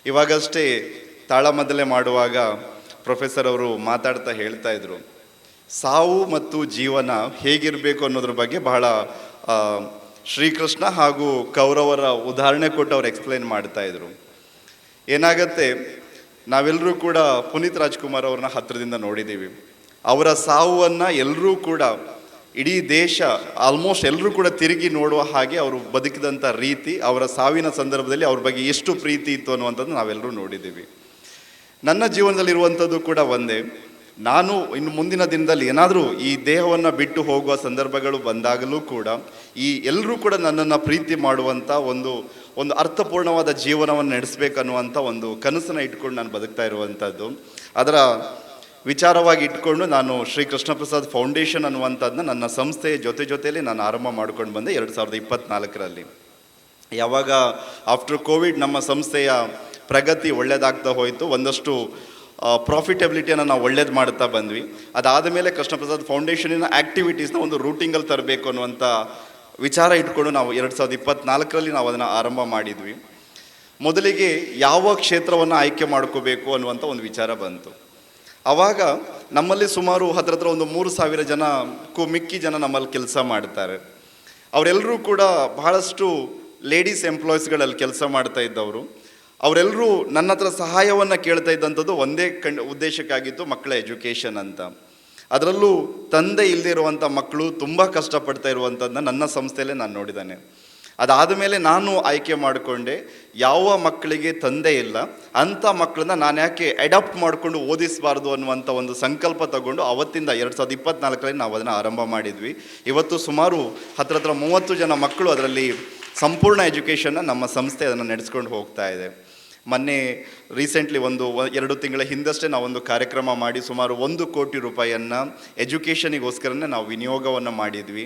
C: ಇವಾಗಷ್ಟೇ ತಾಳಮದ್ದಲೆ ಮಾಡುವಾಗ ಪ್ರೊಫೆಸರ್ ಅವರು ಮಾತಾಡ್ತಾ ಹೇಳ್ತಾ ಇದ್ರು, ಸಾವು ಮತ್ತು ಜೀವನ ಹೇಗಿರಬೇಕು ಅನ್ನೋದ್ರ ಬಗ್ಗೆ ಬಹಳ ಶ್ರೀಕೃಷ್ಣ ಹಾಗೂ ಕೌರವರ ಉದಾಹರಣೆ ಕೊಟ್ಟು ಅವ್ರು ಎಕ್ಸ್ಪ್ಲೈನ್ ಮಾಡ್ತಾ ಇದ್ರು. ಏನಾಗತ್ತೆ, ನಾವೆಲ್ಲರೂ ಕೂಡ ಪುನೀತ್ ರಾಜ್ಕುಮಾರ್ ಅವ್ರನ್ನ ಹತ್ತಿರದಿಂದ ನೋಡಿದ್ದೀವಿ. ಅವರ ಸಾವನ್ನು ಎಲ್ಲರೂ ಕೂಡ, ಇಡೀ ದೇಶ ಆಲ್ಮೋಸ್ಟ್ ಎಲ್ಲರೂ ಕೂಡ ತಿರುಗಿ ನೋಡುವ ಹಾಗೆ ಅವರು ಬದುಕಿದಂಥ ರೀತಿ, ಅವರ ಸಾವಿನ ಸಂದರ್ಭದಲ್ಲಿ ಅವ್ರ ಬಗ್ಗೆ ಎಷ್ಟು ಪ್ರೀತಿ ಇತ್ತು ಅನ್ನುವಂಥದ್ದು ನಾವೆಲ್ಲರೂ ನೋಡಿದ್ದೀವಿ. ನನ್ನ ಜೀವನದಲ್ಲಿರುವಂಥದ್ದು ಕೂಡ ಒಂದೇ. ನಾನು ಇನ್ನು ಮುಂದಿನ ದಿನದಲ್ಲಿ ಏನಾದರೂ ಈ ದೇಹವನ್ನು ಬಿಟ್ಟು ಹೋಗುವ ಸಂದರ್ಭಗಳು ಬಂದಾಗಲೂ ಕೂಡ ಈ ಎಲ್ಲರೂ ಕೂಡ ನನ್ನನ್ನು ಪ್ರೀತಿ ಮಾಡುವಂಥ ಒಂದು ಅರ್ಥಪೂರ್ಣವಾದ ಜೀವನವನ್ನು ನಡೆಸಬೇಕನ್ನುವಂಥ ಒಂದು ಕನಸನ್ನು ಇಟ್ಕೊಂಡು ನಾನು ಬದುಕ್ತಾ ಇರುವಂಥದ್ದು. ಅದರ ವಿಚಾರವಾಗಿ ಇಟ್ಕೊಂಡು ನಾನು ಶ್ರೀ ಕೃಷ್ಣ ಪ್ರಸಾದ್ ಫೌಂಡೇಶನ್ ಅನ್ನುವಂಥದ್ದನ್ನ ನನ್ನ ಸಂಸ್ಥೆಯ ಜೊತೆಯಲ್ಲಿ ನಾನು ಆರಂಭ ಮಾಡ್ಕೊಂಡು ಬಂದೆ 2024ರಲ್ಲಿ. ಯಾವಾಗ ಆಫ್ಟರ್ ಕೋವಿಡ್ ನಮ್ಮ ಸಂಸ್ಥೆಯ ಪ್ರಗತಿ ಒಳ್ಳೆಯದಾಗ್ತಾ ಹೋಯಿತು, ಒಂದಷ್ಟು ಪ್ರಾಫಿಟಬಿಲಿಟಿಯನ್ನು ನಾವು ಒಳ್ಳೇದು ಮಾಡ್ತಾ ಬಂದ್ವಿ. ಅದಾದ ಮೇಲೆ ಕೃಷ್ಣ ಪ್ರಸಾದ್ ಫೌಂಡೇಶನಿನ ಆ್ಯಕ್ಟಿವಿಟೀಸ್ನ ಒಂದು ರೂಟಿಂಗಲ್ಲಿ ತರಬೇಕು ಅನ್ನುವಂಥ ವಿಚಾರ ಇಟ್ಕೊಂಡು ನಾವು 2024ರಲ್ಲಿ ನಾವು ಅದನ್ನು ಆರಂಭ ಮಾಡಿದ್ವಿ. ಮೊದಲಿಗೆ ಯಾವ ಕ್ಷೇತ್ರವನ್ನು ಆಯ್ಕೆ ಮಾಡ್ಕೋಬೇಕು ಅನ್ನುವಂಥ ಒಂದು ವಿಚಾರ ಬಂತು. ಆವಾಗ ನಮ್ಮಲ್ಲಿ ಸುಮಾರು ಹತ್ರ ಒಂದು 3,000 ಜನಕ್ಕೂ ಮಿಕ್ಕಿ ಜನ ನಮ್ಮಲ್ಲಿ ಕೆಲಸ ಮಾಡ್ತಾರೆ. ಅವರೆಲ್ಲರೂ ಕೂಡ ಬಹಳಷ್ಟು ಲೇಡೀಸ್ ಎಂಪ್ಲಾಯೀಸ್ಗಳಲ್ಲಿ ಕೆಲಸ ಮಾಡ್ತಾ ಇದ್ದವರು. ಅವರೆಲ್ಲರೂ ನನ್ನ ಹತ್ರ ಸಹಾಯವನ್ನು ಕೇಳ್ತಾ ಇದ್ದಂಥದ್ದು ಒಂದೇ ಉದ್ದೇಶಕ್ಕಾಗಿತ್ತು, ಮಕ್ಕಳ ಎಜುಕೇಷನ್ ಅಂತ. ಅದರಲ್ಲೂ ತಂದೆ ಇಲ್ಲದಿರುವಂಥ ಮಕ್ಕಳು ತುಂಬ ಕಷ್ಟಪಡ್ತಾ ಇರುವಂಥದ್ದನ್ನ ನನ್ನ ಸಂಸ್ಥೆಯಲ್ಲೇ ನಾನು ನೋಡಿದ್ದೇನೆ. ಅದಾದ ಮೇಲೆ ನಾನು ಆಯ್ಕೆ ಮಾಡಿಕೊಂಡೆ, ಯಾವ ಮಕ್ಕಳಿಗೆ ತಂದೆ ಇಲ್ಲ ಅಂಥ ಮಕ್ಕಳನ್ನ ನಾನು ಯಾಕೆ ಅಡಾಪ್ಟ್ ಮಾಡಿಕೊಂಡು ಓದಿಸಬಾರ್ದು ಅನ್ನುವಂಥ ಒಂದು ಸಂಕಲ್ಪ ತಗೊಂಡು ಅವತ್ತಿಂದ 2024ರಲ್ಲಿ ನಾವು ಅದನ್ನು ಆರಂಭ ಮಾಡಿದ್ವಿ. ಇವತ್ತು ಸುಮಾರು ಹತ್ರ 30 ಜನ ಮಕ್ಕಳು ಅದರಲ್ಲಿ ಸಂಪೂರ್ಣ ಎಜುಕೇಷನ್ನ ನಮ್ಮ ಸಂಸ್ಥೆ ಅದನ್ನು ನಡೆಸ್ಕೊಂಡು ಹೋಗ್ತಾ ಇದೆ. ಮೊನ್ನೆ ರೀಸೆಂಟ್ಲಿ 2 ತಿಂಗಳ ಹಿಂದಷ್ಟೇ ನಾವೊಂದು ಕಾರ್ಯಕ್ರಮ ಮಾಡಿ ಸುಮಾರು 1 ಕೋಟಿ ರೂಪಾಯಿಯನ್ನು ಎಜುಕೇಷನಿಗೋಸ್ಕರನೇ ನಾವು ವಿನಿಯೋಗವನ್ನು ಮಾಡಿದ್ವಿ.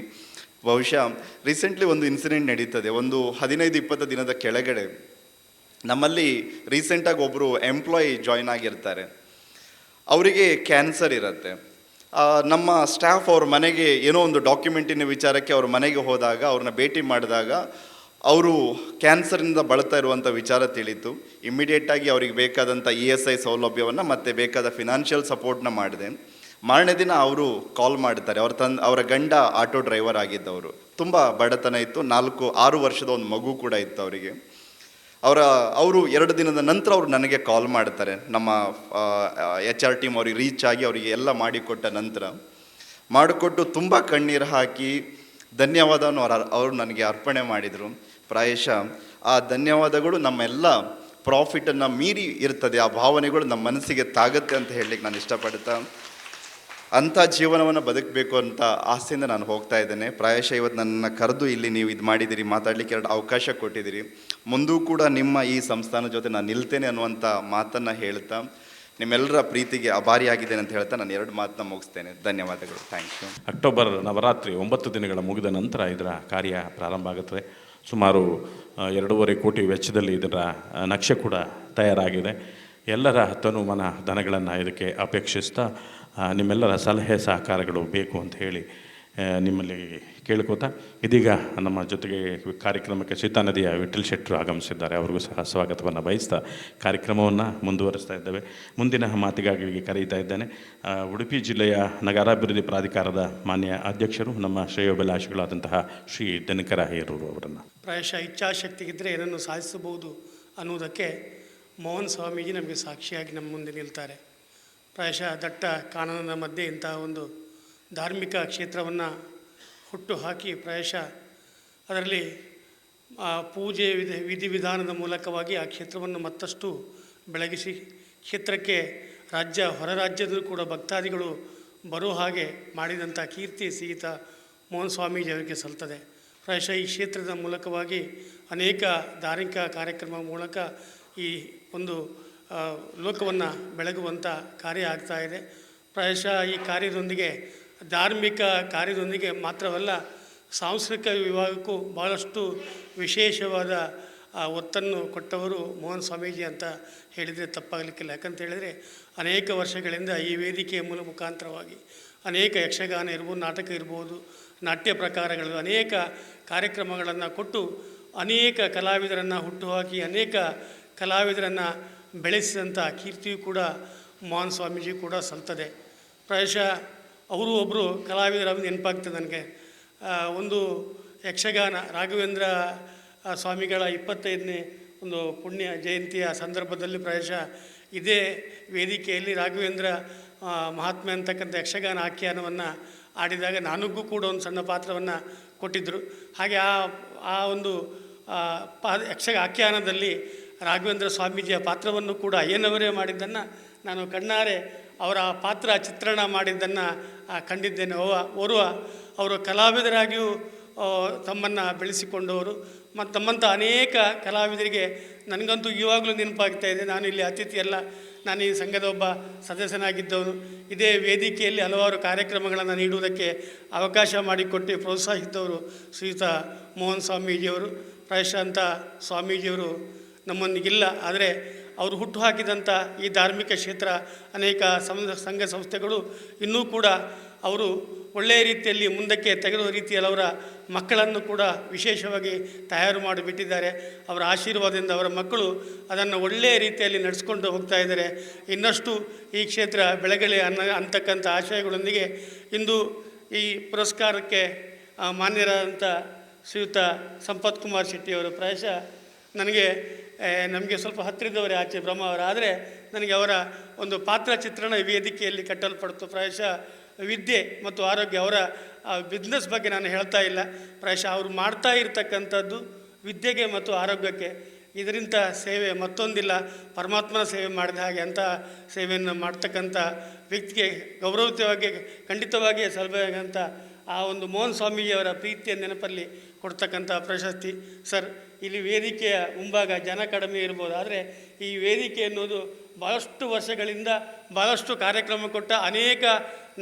C: ಬಹುಶಃ ರೀಸೆಂಟ್ಲಿ ಒಂದು ಇನ್ಸಿಡೆಂಟ್ ನಡೀತದೆ. ಒಂದು 15-20 ದಿನದ ಕೆಳಗಡೆ ನಮ್ಮಲ್ಲಿ ರೀಸೆಂಟಾಗಿ ಒಬ್ಬರು ಎಂಪ್ಲಾಯಿ ಜಾಯ್ನ್ ಆಗಿರ್ತಾರೆ. ಅವರಿಗೆ ಕ್ಯಾನ್ಸರ್ ಇರುತ್ತೆ. ನಮ್ಮ ಸ್ಟಾಫ್ ಅವ್ರ ಮನೆಗೆ ಏನೋ ಒಂದು ಡಾಕ್ಯುಮೆಂಟಿನ ವಿಚಾರಕ್ಕೆ ಅವ್ರ ಮನೆಗೆ ಹೋದಾಗ, ಅವ್ರನ್ನ ಭೇಟಿ ಮಾಡಿದಾಗ ಅವರು ಕ್ಯಾನ್ಸರಿಂದ ಬಳಲ್ತಾ ಇರುವಂಥ ವಿಚಾರ ತಿಳಿತು. ಇಮ್ಮಿಡಿಯೇಟಾಗಿ ಅವ್ರಿಗೆ ಬೇಕಾದಂಥ ESI ಸೌಲಭ್ಯವನ್ನು ಮತ್ತು ಬೇಕಾದ ಫಿನಾನ್ಷಿಯಲ್ ಸಪೋರ್ಟ್ನ ಮಾಡಿದೆ. ಮಾರನೇ ದಿನ ಅವರು ಕಾಲ್ ಮಾಡ್ತಾರೆ. ಅವರ ಗಂಡ ಆಟೋ ಡ್ರೈವರ್ ಆಗಿದ್ದವರು, ತುಂಬ ಬಡತನ ಇತ್ತು, 4-6 ವರ್ಷದ ಒಂದು ಮಗು ಕೂಡ ಇತ್ತು ಅವರಿಗೆ. ಅವರು 2 ದಿನದ ನಂತರ ಅವರು ನನಗೆ ಕಾಲ್ ಮಾಡ್ತಾರೆ. ನಮ್ಮ HR ಟೀಮ್ ಅವ್ರಿಗೆ ರೀಚ್ ಆಗಿ ಅವರಿಗೆ ಎಲ್ಲ ಮಾಡಿಕೊಟ್ಟ ನಂತರ ಮಾಡಿಕೊಟ್ಟು ತುಂಬ ಕಣ್ಣೀರು ಹಾಕಿ ಧನ್ಯವಾದವನ್ನು ಅವರು ನನಗೆ ಅರ್ಪಣೆ ಮಾಡಿದರು. ಪ್ರಾಯಶಃ ಆ ಧನ್ಯವಾದಗಳು ನಮ್ಮೆಲ್ಲ ಪ್ರಾಫಿಟನ್ನು ಮೀರಿ ಇರ್ತದೆ, ಆ ಭಾವನೆಗಳು ನಮ್ಮ ಮನಸ್ಸಿಗೆ ತಾಗುತ್ತೆ ಅಂತ ಹೇಳಲಿಕ್ಕೆ ನಾನು ಇಷ್ಟಪಡ್ತಾ, ಅಂಥ ಜೀವನವನ್ನು ಬದುಕಬೇಕು ಅಂತ ಆಸೆಯಿಂದ ನಾನು ಹೋಗ್ತಾ ಇದ್ದೇನೆ. ಪ್ರಾಯಶಃ ಇವತ್ತು ನನ್ನನ್ನು ಕರೆದು ಇಲ್ಲಿ ನೀವು ಇದು ಮಾಡಿದ್ದೀರಿ, ಮಾತಾಡಲಿಕ್ಕೆ 2 ಅವಕಾಶ ಕೊಟ್ಟಿದ್ದೀರಿ. ಮುಂದೂ ಕೂಡ ನಿಮ್ಮ ಈ ಸಂಸ್ಥಾನ ಜೊತೆ ನಾನು ನಿಲ್ತೇನೆ ಅನ್ನುವಂಥ ಮಾತನ್ನು ಹೇಳ್ತಾ, ನಿಮ್ಮೆಲ್ಲರ ಪ್ರೀತಿಗೆ ಆಭಾರಿಯಾಗಿದ್ದೇನೆ ಅಂತ ಹೇಳ್ತಾ ನಾನು 2 ಮಾತನ್ನ ಮುಗಿಸ್ತೇನೆ. ಧನ್ಯವಾದಗಳು. Thank you.
A: ಅಕ್ಟೋಬರ್ ನವರಾತ್ರಿ 9 ದಿನಗಳ ಮುಗಿದ ನಂತರ ಇದರ ಕಾರ್ಯ ಪ್ರಾರಂಭ ಆಗುತ್ತದೆ. ಸುಮಾರು 2.5 ಕೋಟಿ ವೆಚ್ಚದಲ್ಲಿ ಇದರ ನಕ್ಷೆ ಕೂಡ ತಯಾರಾಗಿದೆ. ಎಲ್ಲರ ತನು ಮನ ಧನಗಳನ್ನು ಇದಕ್ಕೆ ಅಪೇಕ್ಷಿಸ್ತಾ ನಿಮ್ಮೆಲ್ಲರ ಸಲಹೆ ಸಹಕಾರಗಳು ಬೇಕು ಅಂತ ಹೇಳಿ ನಿಮ್ಮಲ್ಲಿ ಕೇಳ್ಕೋತಾ, ಇದೀಗ ನಮ್ಮ ಜೊತೆಗೆ ಕಾರ್ಯಕ್ರಮಕ್ಕೆ ಸೀತಾನದಿಯ ವಿಠಲ್ ಶೆಟ್ಟರು ಆಗಮಿಸಿದ್ದಾರೆ. ಅವ್ರಿಗೂ ಸಹ ಸ್ವಾಗತವನ್ನು ಬಯಸ್ತಾ ಕಾರ್ಯಕ್ರಮವನ್ನು ಮುಂದುವರಿಸ್ತಾ ಇದ್ದೇವೆ. ಮುಂದಿನ ಮಾತಿಗಾಗಿ ಕರೀತಾ ಇದ್ದೇನೆ ಉಡುಪಿ ಜಿಲ್ಲೆಯ ನಗರಾಭಿವೃದ್ಧಿ ಪ್ರಾಧಿಕಾರದ ಮಾನ್ಯ ಅಧ್ಯಕ್ಷರು, ನಮ್ಮ ಶ್ರೇಯೋಭಿಲಾಷಿಗಳಾದಂತಹ ಶ್ರೀ ದಿನಕರ ಹಿರೂರು ಅವರನ್ನು.
D: ಪ್ರಾಯಶಃ ಇಚ್ಛಾಶಕ್ತಿಗಿದ್ದರೆ ಏನನ್ನು ಸಾಧಿಸಬಹುದು ಅನ್ನುವುದಕ್ಕೆ ಮೋಹನ್ ಸ್ವಾಮೀಜಿ ನಮಗೆ ಸಾಕ್ಷಿಯಾಗಿ ನಮ್ಮ ಮುಂದೆ ನಿಲ್ತಾರೆ. ಪ್ರಾಯಶಃ ದಟ್ಟ ಕಾನೂನಿನ ಮಧ್ಯೆ ಇಂತಹ ಒಂದು ಧಾರ್ಮಿಕ ಕ್ಷೇತ್ರವನ್ನು ಹುಟ್ಟು ಹಾಕಿ ಪ್ರಾಯಶಃ ಅದರಲ್ಲಿ ಪೂಜೆ ವಿಧಿವಿಧಾನದ ಮೂಲಕವಾಗಿ ಆ ಕ್ಷೇತ್ರವನ್ನು ಮತ್ತಷ್ಟು ಬೆಳಗಿಸಿ ಕ್ಷೇತ್ರಕ್ಕೆ ರಾಜ್ಯ ಹೊರ ರಾಜ್ಯದಲ್ಲೂ ಕೂಡ ಭಕ್ತಾದಿಗಳು ಬರೋ ಹಾಗೆ ಮಾಡಿದಂಥ ಕೀರ್ತಿ ಶ್ರೀಯುತ ಮೋಹನ್ ಸ್ವಾಮೀಜಿ ಅವರಿಗೆ ಸಲ್ತದೆ. ಪ್ರಾಯಶಃ ಈ ಕ್ಷೇತ್ರದ ಮೂಲಕವಾಗಿ ಅನೇಕ ಧಾರ್ಮಿಕ ಕಾರ್ಯಕ್ರಮ ಮೂಲಕ ಈ ಒಂದು ಲೋಕವನ್ನು ಬೆಳಗುವಂಥ ಕಾರ್ಯ ಆಗ್ತಾ ಇದೆ. ಪ್ರಾಯಶಃ ಈ ಕಾರ್ಯದೊಂದಿಗೆ ಧಾರ್ಮಿಕ ಕಾರ್ಯದೊಂದಿಗೆ ಮಾತ್ರವಲ್ಲ, ಸಾಂಸ್ಕೃತಿಕ ವಿಭಾಗಕ್ಕೂ ಭಾಳಷ್ಟು ವಿಶೇಷವಾದ ಒತ್ತನ್ನು ಕೊಟ್ಟವರು ಮೋಹನ್ ಸ್ವಾಮೀಜಿ ಅಂತ ಹೇಳಿದರೆ ತಪ್ಪಾಗಲಿಕ್ಕಿಲ್ಲ. ಯಾಕಂತ ಹೇಳಿದರೆ ಅನೇಕ ವರ್ಷಗಳಿಂದ ಈ ವೇದಿಕೆಯ ಮುಖಾಂತರವಾಗಿ ಅನೇಕ ಯಕ್ಷಗಾನ ಇರ್ಬೋದು, ನಾಟಕ ಇರ್ಬೋದು, ನಾಟ್ಯ ಪ್ರಕಾರಗಳು ಅನೇಕ ಕಾರ್ಯಕ್ರಮಗಳನ್ನು ಕೊಟ್ಟು ಅನೇಕ ಕಲಾವಿದರನ್ನು ಹುಟ್ಟುಹಾಕಿ ಅನೇಕ ಕಲಾವಿದರನ್ನು ಬೆಳೆಸಿದಂಥ ಕೀರ್ತಿಯೂ ಕೂಡ ಮೋಹನ್ ಸ್ವಾಮೀಜಿ ಕೂಡ ಸಲ್ತದೆ. ಪ್ರಾಯಶಃ ಅವರು ಒಬ್ಬರು ಕಲಾವಿದರ ನೆನಪಾಗ್ತದೆ ನನಗೆ. ಒಂದು ಯಕ್ಷಗಾನ ರಾಘವೇಂದ್ರ ಸ್ವಾಮಿಗಳ 25ನೇ ಒಂದು ಪುಣ್ಯ ಜಯಂತಿಯ ಸಂದರ್ಭದಲ್ಲಿ ಪ್ರಾಯಶಃ ಇದೇ ವೇದಿಕೆಯಲ್ಲಿ ರಾಘವೇಂದ್ರ ಮಹಾತ್ಮೆ ಅಂತಕ್ಕಂಥ ಯಕ್ಷಗಾನ ಆಖ್ಯಾನವನ್ನು ಆಡಿದಾಗ ನನಗೂ ಕೂಡ ಒಂದು ಸಣ್ಣ ಪಾತ್ರವನ್ನು ಕೊಟ್ಟಿದ್ದರು. ಹಾಗೆ ಆ ಒಂದು ಆಖ್ಯಾನದಲ್ಲಿ ರಾಘವೇಂದ್ರ ಸ್ವಾಮೀಜಿಯ ಪಾತ್ರವನ್ನು ಕೂಡ ಅಯ್ಯನವರೇ ಮಾಡಿದ್ದನ್ನು ನಾನು ಕಣ್ಣಾರೆ ಅವರ ಪಾತ್ರ ಚಿತ್ರಣ ಮಾಡಿದ್ದನ್ನು ಕಂಡಿದ್ದೇನೆ. ಅವರು ಕಲಾವಿದರಾಗಿಯೂ ತಮ್ಮನ್ನು ಬೆಳೆಸಿಕೊಂಡವರು ಮತ್ತು ತಮ್ಮಂಥ ಅನೇಕ ಕಲಾವಿದರಿಗೆ ನನಗಂತೂ ಇವಾಗಲೂ ನೆನಪಾಗ್ತಾ ಇದೆ. ನಾನು ಇಲ್ಲಿ ಅತಿಥಿ ಅಲ್ಲ, ನಾನು ಈ ಸಂಘದ ಒಬ್ಬ ಸದಸ್ಯನಾಗಿದ್ದವನು. ಇದೇ ವೇದಿಕೆಯಲ್ಲಿ ಹಲವಾರು ಕಾರ್ಯಕ್ರಮಗಳನ್ನು ನೀಡುವುದಕ್ಕೆ ಅವಕಾಶ ಮಾಡಿಕೊಟ್ಟು ಪ್ರೋತ್ಸಾಹಿಸಿದವರು ಶ್ರೀಯುತ ಮೋಹನ್ ಸ್ವಾಮೀಜಿಯವರು. ಪ್ರಾಯಶಃ ಅಂಥ ಸ್ವಾಮೀಜಿಯವರು ನಮ್ಮೊಂದಿಗಿಲ್ಲ, ಆದರೆ ಅವರು ಹುಟ್ಟು ಹಾಕಿದಂಥ ಈ ಧಾರ್ಮಿಕ ಕ್ಷೇತ್ರ ಅನೇಕ ಸಂಘ ಸಂಸ್ಥೆಗಳು ಇನ್ನೂ ಕೂಡ ಅವರು ಒಳ್ಳೆಯ ರೀತಿಯಲ್ಲಿ ಮುಂದಕ್ಕೆ ತೆಗೆದುವ ರೀತಿಯಲ್ಲಿ ಅವರ ಮಕ್ಕಳನ್ನು ಕೂಡ ವಿಶೇಷವಾಗಿ ತಯಾರು ಮಾಡಿಬಿಟ್ಟಿದ್ದಾರೆ. ಅವರ ಆಶೀರ್ವಾದದಿಂದ ಅವರ ಮಕ್ಕಳು ಅದನ್ನು ಒಳ್ಳೆಯ ರೀತಿಯಲ್ಲಿ ನಡೆಸ್ಕೊಂಡು ಹೋಗ್ತಾ ಇದ್ದಾರೆ. ಇನ್ನಷ್ಟು ಈ ಕ್ಷೇತ್ರ ಬೆಳಗಲಿ ಅಂತಕ್ಕಂಥ ಆಶಯಗಳೊಂದಿಗೆ ಇಂದು ಈ ಪುರಸ್ಕಾರಕ್ಕೆ ಮಾನ್ಯರಾದಂಥ ಶ್ರೀಯುತ ಸಂಪತ್ ಕುಮಾರ್ ಶೆಟ್ಟಿಯವರು ಪ್ರಾಯಶಃ ನಮಗೆ ಸ್ವಲ್ಪ ಹತ್ತಿರದವರೇ ಆಚೆ ಬ್ರಹ್ಮಾವರ, ಆದರೆ ನನಗೆ ಅವರ ಒಂದು ಪಾತ್ರ ಚಿತ್ರಣ ವೇದಿಕೆಯಲ್ಲಿ ಕಟ್ಟಲ್ಪಡ್ತು. ಪ್ರಾಯಶಃ ವಿದ್ಯೆ ಮತ್ತು ಆರೋಗ್ಯ, ಅವರ ಬಿಸ್ನೆಸ್ ಬಗ್ಗೆ ನಾನು ಹೇಳ್ತಾ ಇಲ್ಲ, ಪ್ರಾಯಶಃ ಅವರು ಮಾಡ್ತಾ ಇರ್ತಕ್ಕಂಥದ್ದು ವಿದ್ಯೆಗೆ ಮತ್ತು ಆರೋಗ್ಯಕ್ಕೆ. ಇದರಿಂದ ಸೇವೆ ಮತ್ತೊಂದಿಲ್ಲ, ಪರಮಾತ್ಮನ ಸೇವೆ ಮಾಡಿದ ಹಾಗೆ ಅಂಥ ಸೇವೆಯನ್ನು ಮಾಡ್ತಕ್ಕಂಥ ವ್ಯಕ್ತಿಗೆ ಗೌರವಯುತವಾಗಿ ಖಂಡಿತವಾಗಿ ಸಲ್ಲಬೇಕಂತ ಆ ಒಂದು ಮೋಹನ್ ಸ್ವಾಮೀಜಿಯವರ ಪ್ರೀತಿಯ ನೆನಪಲ್ಲಿ ಕೊಡ್ತಕ್ಕಂಥ ಪ್ರಶಸ್ತಿ. ಸರ್, ಇಲ್ಲಿ ವೇದಿಕೆಯ ಮುಂಭಾಗ ಜನ ಕಡಿಮೆ ಇರ್ಬೋದು, ಆದರೆ ಈ ವೇದಿಕೆ ಅನ್ನೋದು ಭಾಳಷ್ಟು ವರ್ಷಗಳಿಂದ ಭಾಳಷ್ಟು ಕಾರ್ಯಕ್ರಮ ಕೊಟ್ಟ ಅನೇಕ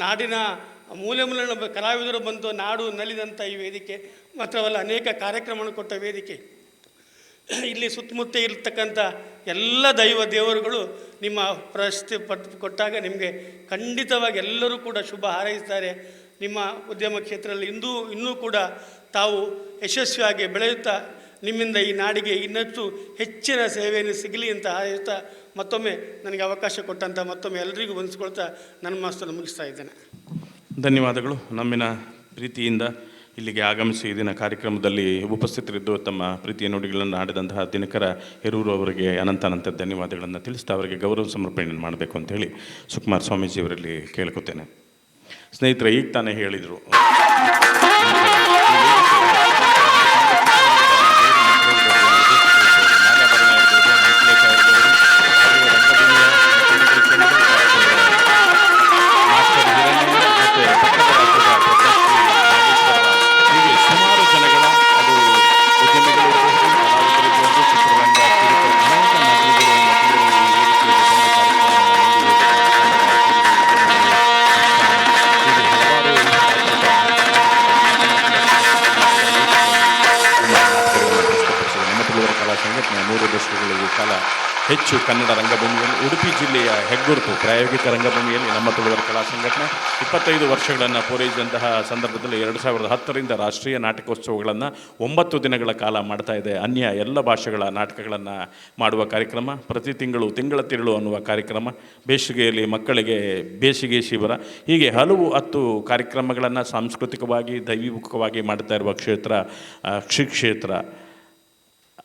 D: ನಾಡಿನ ಮೂಲೆ ಕಲಾವಿದರು ಬಂದು ನಾಡು ನಲಿದಂಥ ಈ ವೇದಿಕೆ ಮಾತ್ರವಲ್ಲ, ಅನೇಕ ಕಾರ್ಯಕ್ರಮವನ್ನು ಕೊಟ್ಟ ವೇದಿಕೆ. ಇಲ್ಲಿ ಸುತ್ತಮುತ್ತ ಇರತಕ್ಕಂಥ ಎಲ್ಲ ದೇವರುಗಳು ನಿಮ್ಮ ಪ್ರಶಸ್ತಿ ಕೊಟ್ಟಾಗ ನಿಮಗೆ ಖಂಡಿತವಾಗಿ ಎಲ್ಲರೂ ಕೂಡ ಶುಭ ಹಾರೈಸ್ತಾರೆ. ನಿಮ್ಮ ಉದ್ಯಮ ಕ್ಷೇತ್ರದಲ್ಲಿ ಇನ್ನೂ ಕೂಡ ತಾವು ಯಶಸ್ವಿಯಾಗಿ ಬೆಳೆಯುತ್ತಾ ನಿಮ್ಮಿಂದ ಈ ನಾಡಿಗೆ ಇನ್ನಷ್ಟು ಹೆಚ್ಚಿನ ಸೇವೆಯನ್ನು ಸಿಗಲಿ ಅಂತ ಹಾರೈಸ್ತಾ ಮತ್ತೊಮ್ಮೆ ನನಗೆ ಅವಕಾಶ ಕೊಟ್ಟಂಥ ಮತ್ತೊಮ್ಮೆ ಎಲ್ಲರಿಗೂ ವಂದಿಸ್ಕೊಳ್ತಾ ನನ್ನ ಮಾತನ್ನು ಮುಗಿಸ್ತಾ ಇದ್ದೇನೆ.
A: ಧನ್ಯವಾದಗಳು. ನಮ್ಮಿನ ಪ್ರೀತಿಯಿಂದ ಇಲ್ಲಿಗೆ ಆಗಮಿಸಿ ದಿನ ಕಾರ್ಯಕ್ರಮದಲ್ಲಿ ಉಪಸ್ಥಿತರಿದ್ದು ತಮ್ಮ ಪ್ರೀತಿಯ ನುಡಿಗಳನ್ನು ಆಡಿದಂತಹ ದಿನಕರ ಹೆರೂರು ಅವರಿಗೆ ಅನಂತ ಧನ್ಯವಾದಗಳನ್ನು ತಿಳಿಸ್ತಾ ಅವರಿಗೆ ಗೌರವ ಸಮರ್ಪಣೆಯನ್ನು ಮಾಡಬೇಕು ಅಂತೇಳಿ ಸುಕುಮಾರ್ ಸ್ವಾಮೀಜಿಯವರಲ್ಲಿ ಕೇಳ್ಕೊತೇನೆ. ಸ್ನೇಹಿತರೆ, ಈಗ ತಾನೇ ಹೇಳಿದರು ಸುಮಾರು ಜನಗಳ ಅದು ಉದ್ಯಮಿಗಳು ಚಿತ್ರರಂಗ ಕಲಾ ಸಂಘಟನೆ 3 ದಶಕಗಳ ಕಾಲ ಹೆಚ್ಚು ಕನ್ನಡ ರಂಗಭೂಮಿಯಲ್ಲಿ ಉಡುಪಿ ಜಿಲ್ಲೆಯ ಹೆಗ್ಗುರುತು ಪ್ರಾಯೋಗಿಕ ರಂಗಭೂಮಿಯಲ್ಲಿ ನಮ್ಮ ತುಳುವರ ಕಲಾ ಸಂಘಟನೆ 25 ವರ್ಷಗಳನ್ನು ಪೂರೈಸಿದಂತಹ ಸಂದರ್ಭದಲ್ಲಿ 2010ರಿಂದ ರಾಷ್ಟ್ರೀಯ ನಾಟಕೋತ್ಸವಗಳನ್ನು 9 ದಿನಗಳ ಕಾಲ ಮಾಡ್ತಾ ಇದೆ. ಅನ್ಯ ಎಲ್ಲ ಭಾಷೆಗಳ ನಾಟಕಗಳನ್ನು ಮಾಡುವ ಕಾರ್ಯಕ್ರಮ, ಪ್ರತಿ ತಿಂಗಳ ತಿರುಳು ಅನ್ನುವ ಕಾರ್ಯಕ್ರಮ, ಬೇಸಿಗೆಯಲ್ಲಿ ಮಕ್ಕಳಿಗೆ ಬೇಸಿಗೆ ಶಿಬಿರ, ಹೀಗೆ ಹಲವು 10 ಕಾರ್ಯಕ್ರಮಗಳನ್ನು ಸಾಂಸ್ಕೃತಿಕವಾಗಿ ದೈವಿಮುಖವಾಗಿ ಮಾಡ್ತಾ ಇರುವ ಕ್ಷೇತ್ರ ಶ್ರೀ ಕ್ಷೇತ್ರ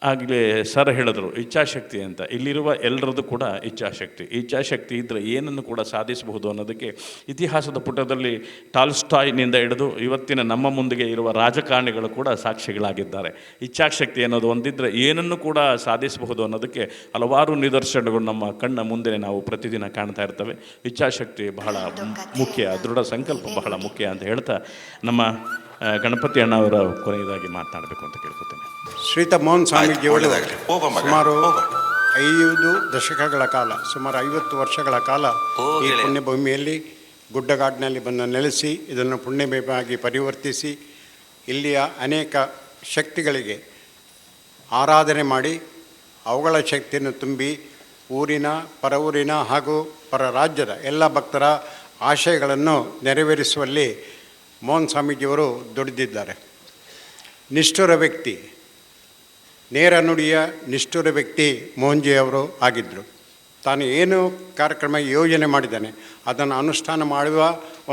A: ಆಗಲೇ ಸರ್ ಹೇಳಿದ್ರು ಇಚ್ಛಾಶಕ್ತಿ ಅಂತ. ಇಲ್ಲಿರುವ ಎಲ್ಲರದ್ದು ಕೂಡ ಇಚ್ಛಾಶಕ್ತಿ ಇದ್ದರೆ ಏನನ್ನು ಕೂಡ ಸಾಧಿಸಬಹುದು ಅನ್ನೋದಕ್ಕೆ ಇತಿಹಾಸದ ಪುಟದಲ್ಲಿ ಟಾಲ್ಸ್ಟಾಯ್ನಿಂದ ಹಿಡಿದು ಇವತ್ತಿನ ನಮ್ಮ ಮುಂದಿಗೆ ಇರುವ ರಾಜಕಾರಣಿಗಳು ಕೂಡ ಸಾಕ್ಷಿಗಳಾಗಿದ್ದಾರೆ. ಇಚ್ಛಾಶಕ್ತಿ ಅನ್ನೋದು ಒಂದಿದ್ದರೆ ಏನನ್ನು ಕೂಡ ಸಾಧಿಸಬಹುದು ಅನ್ನೋದಕ್ಕೆ ಹಲವಾರು ನಿದರ್ಶನಗಳು ನಮ್ಮ ಕಣ್ಣ ಮುಂದೆ ನಾವು ಪ್ರತಿದಿನ ಕಾಣ್ತಾ ಇರ್ತವೆ. ಇಚ್ಛಾಶಕ್ತಿ ಬಹಳ ಮುಖ್ಯ, ದೃಢ ಸಂಕಲ್ಪ ಬಹಳ ಮುಖ್ಯ ಅಂತ ಹೇಳ್ತಾ ನಮ್ಮ ಗಣಪತಿ ಅಣ್ಣ ಅವರ ಕೊನೆಯದಾಗಿ ಮಾತನಾಡಬೇಕು ಅಂತ ಕೇಳ್ಕೊತೇನೆ.
E: ಶ್ರೀಯುತ ಮೋಹನ್ ಸ್ವಾಮೀಜಿಯವರು ಸುಮಾರು 5 ದಶಕಗಳ ಕಾಲ, ಸುಮಾರು 50 ವರ್ಷಗಳ ಕಾಲ ಈ ಪುಣ್ಯಭೂಮಿಯಲ್ಲಿ ಗುಡ್ಡಗಾಡಿನಲ್ಲಿ ಬಂದು ನೆಲೆಸಿ ಇದನ್ನು ಪುಣ್ಯಭೂಮಿಯಾಗಿ ಪರಿವರ್ತಿಸಿ ಇಲ್ಲಿಯ ಅನೇಕ ಶಕ್ತಿಗಳಿಗೆ ಆರಾಧನೆ ಮಾಡಿ ಅವುಗಳ ಶಕ್ತಿಯನ್ನು ತುಂಬಿ ಊರಿನ, ಪರ ಊರಿನ ಹಾಗೂ ಪರ ರಾಜ್ಯದ ಎಲ್ಲ ಭಕ್ತರ ಆಶಯಗಳನ್ನು ನೆರವೇರಿಸುವಲ್ಲಿ ಮೋಹನ್ ಸ್ವಾಮೀಜಿಯವರು ದುಡಿದಿದ್ದಾರೆ. ನಿಷ್ಠುರ ವ್ಯಕ್ತಿ, ನೇರ ನುಡಿಯ ನಿಷ್ಠುರ ವ್ಯಕ್ತಿ ಮೋಹನ್ಜಿಯವರು ಆಗಿದ್ದರು. ತಾನು ಏನು ಕಾರ್ಯಕ್ರಮ ಯೋಜನೆ ಮಾಡಿದ್ದಾನೆ ಅದನ್ನು ಅನುಷ್ಠಾನ ಮಾಡುವ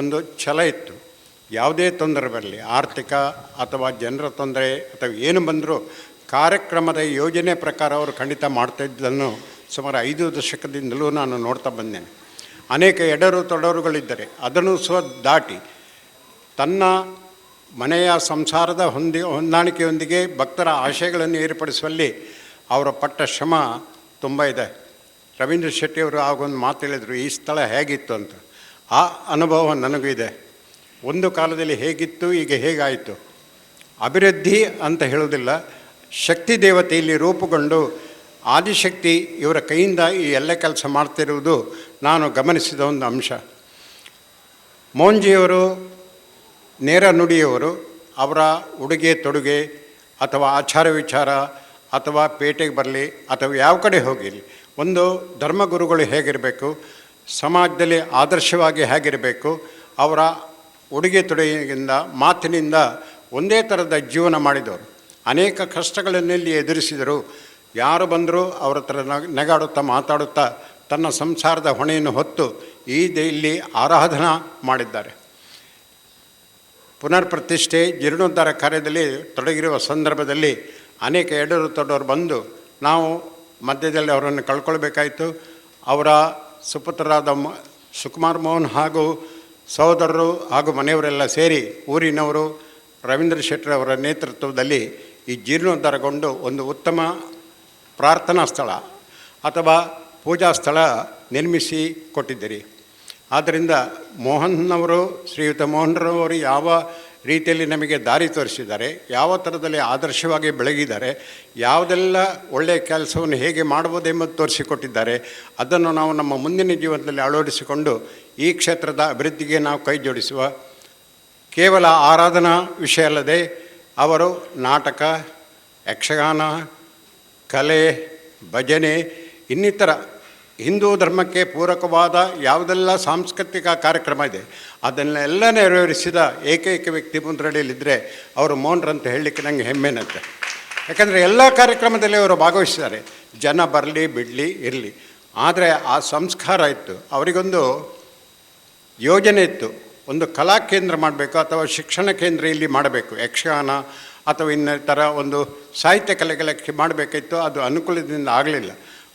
E: ಒಂದು ಛಲ ಇತ್ತು. ಯಾವುದೇ ತೊಂದರೆ ಬರಲಿ, ಆರ್ಥಿಕ ಅಥವಾ ಜನರ ತೊಂದರೆ ಅಥವಾ ಏನು ಬಂದರೂ ಕಾರ್ಯಕ್ರಮದ ಯೋಜನೆ ಪ್ರಕಾರ ಅವರು ಖಂಡಿತ ಮಾಡ್ತಾಯಿದ್ದನ್ನು ಸುಮಾರು 5 ದಶಕದಿಂದಲೂ ನಾನು ನೋಡ್ತಾ ಬಂದೇನೆ. ಅನೇಕ ಎಡರು ತೊಡರುಗಳಿದ್ದರೆ ಅದನ್ನು ದಾಟಿ ತನ್ನ ಮನೆಯ ಸಂಸಾರದ ಹೊಂದಾಣಿಕೆಯೊಂದಿಗೆ ಭಕ್ತರ ಆಶಯಗಳನ್ನು ಏರ್ಪಡಿಸುವಲ್ಲಿ ಅವರ ಪಟ್ಟ ಶ್ರಮ ತುಂಬ ಇದೆ. ರವೀಂದ್ರ ಶೆಟ್ಟಿಯವರು ಆಗೊಂದು ಮಾತು ಹೇಳಿದರು, ಈ ಸ್ಥಳ ಹೇಗಿತ್ತು ಅಂತ. ಆ ಅನುಭವ ನನಗೂ ಇದೆ. ಒಂದು ಕಾಲದಲ್ಲಿ ಹೇಗಿತ್ತು, ಈಗ ಹೇಗಾಯಿತು. ಅಭಿವೃದ್ಧಿ ಅಂತ ಹೇಳೋದಿಲ್ಲ, ಶಕ್ತಿ ದೇವತೆ ಇಲ್ಲಿ ರೂಪುಗೊಂಡು ಆದಿಶಕ್ತಿ ಇವರ ಕೈಯಿಂದ ಈ ಎಲ್ಲ ಕೆಲಸ ಮಾಡ್ತಿರುವುದು ನಾನು ಗಮನಿಸಿದ ಒಂದು ಅಂಶ. ಮೋಹನ್ಜಿಯವರು ನೇರ ನುಡಿಯವರು. ಅವರ ಉಡುಗೆ ತೊಡುಗೆ ಅಥವಾ ಆಚಾರ ವಿಚಾರ ಅಥವಾ ಪೇಟೆಗೆ ಬರಲಿ ಅಥವಾ ಯಾವ ಕಡೆ ಹೋಗಿರಲಿ, ಒಂದು ಧರ್ಮಗುರುಗಳು ಹೇಗಿರಬೇಕು, ಸಮಾಜದಲ್ಲಿ ಆದರ್ಶವಾಗಿ ಹೇಗಿರಬೇಕು, ಅವರ ಉಡುಗೆ ತೊಡುಗೆಯಿಂದ ಮಾತಿನಿಂದ ಒಂದೇ ಥರದ ಜೀವನ ಮಾಡಿದವರು. ಅನೇಕ ಕಷ್ಟಗಳನ್ನೆಲ್ಲಿ ಎದುರಿಸಿದರು. ಯಾರು ಬಂದರೂ ಅವರ ಹತ್ರ ನಗಾಡುತ್ತಾ ಮಾತಾಡುತ್ತಾ ತನ್ನ ಸಂಸಾರದ ಹೊಣೆಯನ್ನು ಹೊತ್ತು ಇಲ್ಲಿ ಆರಾಧನಾ ಮಾಡಿದ್ದಾರೆ. ಪುನರ್ ಪ್ರತಿಷ್ಠೆ ಜೀರ್ಣೋದ್ಧಾರ ಕಾರ್ಯದಲ್ಲಿ ತೊಡಗಿರುವ ಸಂದರ್ಭದಲ್ಲಿ ಅನೇಕ ಎಡರು ತೊಡರು ಬಂದು ನಾವು ಮಧ್ಯದಲ್ಲಿ ಅವರನ್ನು ಕಳ್ಕೊಳ್ಬೇಕಾಯಿತು. ಅವರ ಸುಪುತ್ರರಾದ ಸುಕುಮಾರ್ ಮೋಹನ್ ಹಾಗೂ ಸಹೋದರರು ಹಾಗೂ ಮನೆಯವರೆಲ್ಲ ಸೇರಿ ಊರಿನವರು ರವೀಂದ್ರ ಶೆಟ್ಟರವರ ನೇತೃತ್ವದಲ್ಲಿ ಈ ಜೀರ್ಣೋದ್ಧಾರಗೊಂಡು ಒಂದು ಉತ್ತಮ ಪ್ರಾರ್ಥನಾ ಸ್ಥಳ ಅಥವಾ ಪೂಜಾ ಸ್ಥಳ ನಿರ್ಮಿಸಿ ಕೊಟ್ಟಿದ್ದೀರಿ. ಆದ್ದರಿಂದ ಮೋಹನ್ನವರು, ಶ್ರೀಯುತ ಮೋಹನ್ರವರು ಯಾವ ರೀತಿಯಲ್ಲಿ ನಮಗೆ ದಾರಿ ತೋರಿಸಿದ್ದಾರೆ, ಯಾವ ಥರದಲ್ಲಿ ಆದರ್ಶವಾಗಿ ಬೆಳಗಿದ್ದಾರೆ, ಯಾವುದೆಲ್ಲ ಒಳ್ಳೆಯ ಕೆಲಸವನ್ನು ಹೇಗೆ ಮಾಡ್ಬೋದೆಂಬುದು ತೋರಿಸಿಕೊಟ್ಟಿದ್ದಾರೆ. ಅದನ್ನು ನಾವು ನಮ್ಮ ಮುಂದಿನ ಜೀವನದಲ್ಲಿ ಅಳವಡಿಸಿಕೊಂಡು ಈ ಕ್ಷೇತ್ರದ ಅಭಿವೃದ್ಧಿಗೆ ನಾವು ಕೈ ಜೋಡಿಸುವ, ಕೇವಲ ಆರಾಧನಾ ವಿಷಯ ಅಲ್ಲದೆ ಅವರು ನಾಟಕ, ಯಕ್ಷಗಾನ, ಕಲೆ, ಭಜನೆ, ಇನ್ನಿತರ ಹಿಂದೂ ಧರ್ಮಕ್ಕೆ ಪೂರಕವಾದ ಯಾವುದೆಲ್ಲ ಸಾಂಸ್ಕೃತಿಕ ಕಾರ್ಯಕ್ರಮ ಇದೆ ಅದನ್ನೆಲ್ಲ ನೆರವೇರಿಸಿದ ಏಕೈಕ ವ್ಯಕ್ತಿ ಮುಂದ್ರಡಿಯಲ್ಲಿದ್ದರೆ ಅವರು ಮೋಹನ್ರಂತ ಹೇಳಲಿಕ್ಕೆ ನನಗೆ ಹೆಮ್ಮೆನಂತೆ. ಯಾಕಂದರೆ ಎಲ್ಲ ಕಾರ್ಯಕ್ರಮದಲ್ಲಿ ಅವರು ಭಾಗವಹಿಸಿದ್ದಾರೆ. ಜನ ಬರಲಿ ಬಿಡಲಿ ಇರಲಿ, ಆದರೆ ಆ ಸಂಸ್ಕಾರ ಇತ್ತು. ಅವರಿಗೊಂದು ಯೋಜನೆ ಇತ್ತು, ಒಂದು ಕಲಾ ಕೇಂದ್ರ ಮಾಡಬೇಕು ಅಥವಾ ಶಿಕ್ಷಣ ಕೇಂದ್ರ ಇಲ್ಲಿ ಮಾಡಬೇಕು, ಯಕ್ಷಗಾನ ಅಥವಾ ಇನ್ನಿತರ ಒಂದು ಸಾಹಿತ್ಯ ಕಲೆಗಳಿಗೆ ಮಾಡಬೇಕಿತ್ತು. ಅದು ಅನುಕೂಲದಿಂದ ಆಗಲಿಲ್ಲ.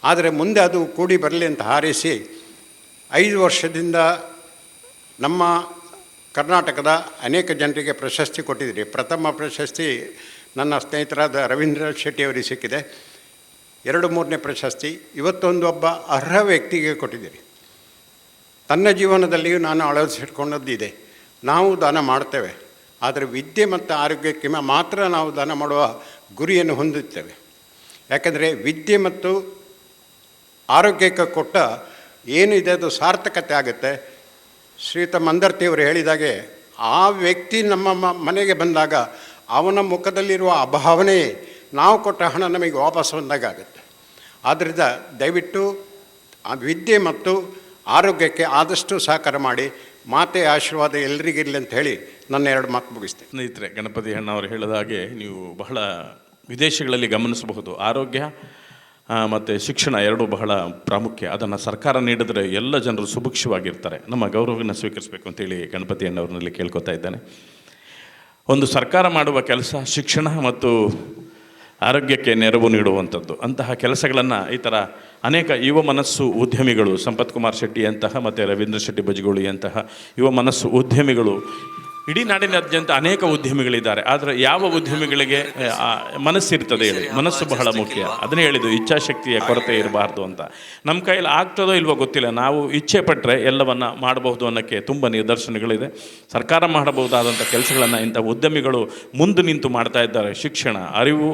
E: ಆದರೆ ಮುಂದೆ ಅದು ಕೂಡಿ ಬರಲಿ ಅಂತ ಹಾರೈಸಿ 5 ವರ್ಷದಿಂದ ನಮ್ಮ ಕರ್ನಾಟಕದ ಅನೇಕ ಜನರಿಗೆ ಪ್ರಶಸ್ತಿ ಕೊಟ್ಟಿದ್ದೀರಿ. ಪ್ರಥಮ ಪ್ರಶಸ್ತಿ ನನ್ನ ಸ್ನೇಹಿತರಾದ ರವೀಂದ್ರ ಶೆಟ್ಟಿಯವರಿಗೆ ಸಿಕ್ಕಿದೆ. 2-3ನೇ ಪ್ರಶಸ್ತಿ ಇವತ್ತೊಂದು ಒಬ್ಬ ಅರ್ಹ ವ್ಯಕ್ತಿಗೆ ಕೊಟ್ಟಿದ್ದೀರಿ. ತನ್ನ ಜೀವನದಲ್ಲಿಯೂ ನಾನು ಅಳವಡಿಸಿಟ್ಕೊಂಡದ್ದಿದೆ. ನಾವು ದಾನ ಮಾಡ್ತೇವೆ, ಆದರೆ ವಿದ್ಯೆ ಮತ್ತು ಆರೋಗ್ಯಕ್ಕೆ ಮಾತ್ರ ನಾವು ದಾನ ಮಾಡುವ ಗುರಿಯನ್ನು ಹೊಂದುತ್ತೇವೆ. ಯಾಕಂದರೆ ವಿದ್ಯೆ ಮತ್ತು ಆರೋಗ್ಯಕ್ಕೆ ಕೊಟ್ಟ ಏನಿದೆ ಅದು ಸಾರ್ಥಕತೆ ಆಗುತ್ತೆ. ಶ್ರೀಯುತ ಮಂದರ್ತಿಯವರು ಹೇಳಿದಾಗೆ ಆ ವ್ಯಕ್ತಿ ನಮ್ಮ ಮನೆಗೆ ಬಂದಾಗ ಅವನ ಮುಖದಲ್ಲಿರುವ ಅಭಾವನೆಯೇ ನಾವು ಕೊಟ್ಟ ಹಣ ನಮಗೆ ವಾಪಸ್ ಬಂದಾಗ ಆಗುತ್ತೆ. ಆದ್ದರಿಂದ ದಯವಿಟ್ಟು ಆ ವಿದ್ಯೆ ಮತ್ತು ಆರೋಗ್ಯಕ್ಕೆ ಆದಷ್ಟು ಸಹಕಾರ ಮಾಡಿ. ಮಾತೆ ಆಶೀರ್ವಾದ ಎಲ್ರಿಗಿರಲಿ ಅಂತ ಹೇಳಿ ನನ್ನ 2 ಮಾತು ಮುಗಿಸ್ತೇನೆ.
A: ಸ್ನೇಹಿತರೆ, ಗಣಪತಿ ಅಣ್ಣವರು ಹೇಳಿದ ಹಾಗೆ ನೀವು ಬಹಳ ವಿದೇಶಗಳಲ್ಲಿ ಗಮನಿಸಬಹುದು, ಆರೋಗ್ಯ ಮತ್ತು ಶಿಕ್ಷಣ ಎರಡೂ ಬಹಳ ಪ್ರಾಮುಖ್ಯ. ಅದನ್ನು ಸರ್ಕಾರ ನೀಡಿದರೆ ಎಲ್ಲ ಜನರು ಸುಭಿಕ್ಷವಾಗಿರ್ತಾರೆ. ನಮ್ಮ ಗೌರವವನ್ನು ಸ್ವೀಕರಿಸಬೇಕು ಅಂತೇಳಿ ಗಣಪತಿ ಅಣ್ಣವ್ರನ್ನಲ್ಲಿ ಕೇಳ್ಕೊತಾ ಇದ್ದಾನೆ. ಒಂದು ಸರ್ಕಾರ ಮಾಡುವ ಕೆಲಸ ಶಿಕ್ಷಣ ಮತ್ತು ಆರೋಗ್ಯಕ್ಕೆ ನೆರವು ನೀಡುವಂಥದ್ದು. ಅಂತಹ ಕೆಲಸಗಳನ್ನು ಈ ಥರ ಅನೇಕ ಯುವ ಮನಸ್ಸು ಉದ್ಯಮಿಗಳು, ಸಂಪತ್ ಕುಮಾರ್ ಶೆಟ್ಟಿಯಂತಹ ಮತ್ತು ರವೀಂದ್ರ ಶೆಟ್ಟಿ ಬಜ್ಗೋಳಿಯಂತಹ ಯುವ ಮನಸ್ಸು ಉದ್ಯಮಿಗಳು, ಇಡೀ ನಾಡಿನಾದ್ಯಂತ ಅನೇಕ ಉದ್ಯಮಿಗಳಿದ್ದಾರೆ. ಆದರೆ ಯಾವ ಉದ್ಯಮಿಗಳಿಗೆ ಮನಸ್ಸಿರ್ತದೆ ಹೇಳಿ, ಮನಸ್ಸು ಬಹಳ ಮುಖ್ಯ. ಅದನ್ನೇ ಹೇಳಿದ್ದು, ಇಚ್ಛಾಶಕ್ತಿಯ ಕೊರತೆ ಇರಬಾರ್ದು ಅಂತ. ನಮ್ಮ ಕೈಯಲ್ಲಿ ಆಗ್ತದೋ ಇಲ್ವೋ ಗೊತ್ತಿಲ್ಲ, ನಾವು ಇಚ್ಛೆ ಪಟ್ಟರೆ ಎಲ್ಲವನ್ನು ಮಾಡಬಹುದು ಅನ್ನೋಕ್ಕೆ ತುಂಬ ನಿದರ್ಶನಗಳಿದೆ. ಸರ್ಕಾರ ಮಾಡಬಹುದಾದಂಥ ಕೆಲಸಗಳನ್ನು ಇಂಥ ಉದ್ಯಮಿಗಳು ಮುಂದೆ ನಿಂತು ಮಾಡ್ತಾ ಇದ್ದಾರೆ. ಶಿಕ್ಷಣ, ಅರಿವು,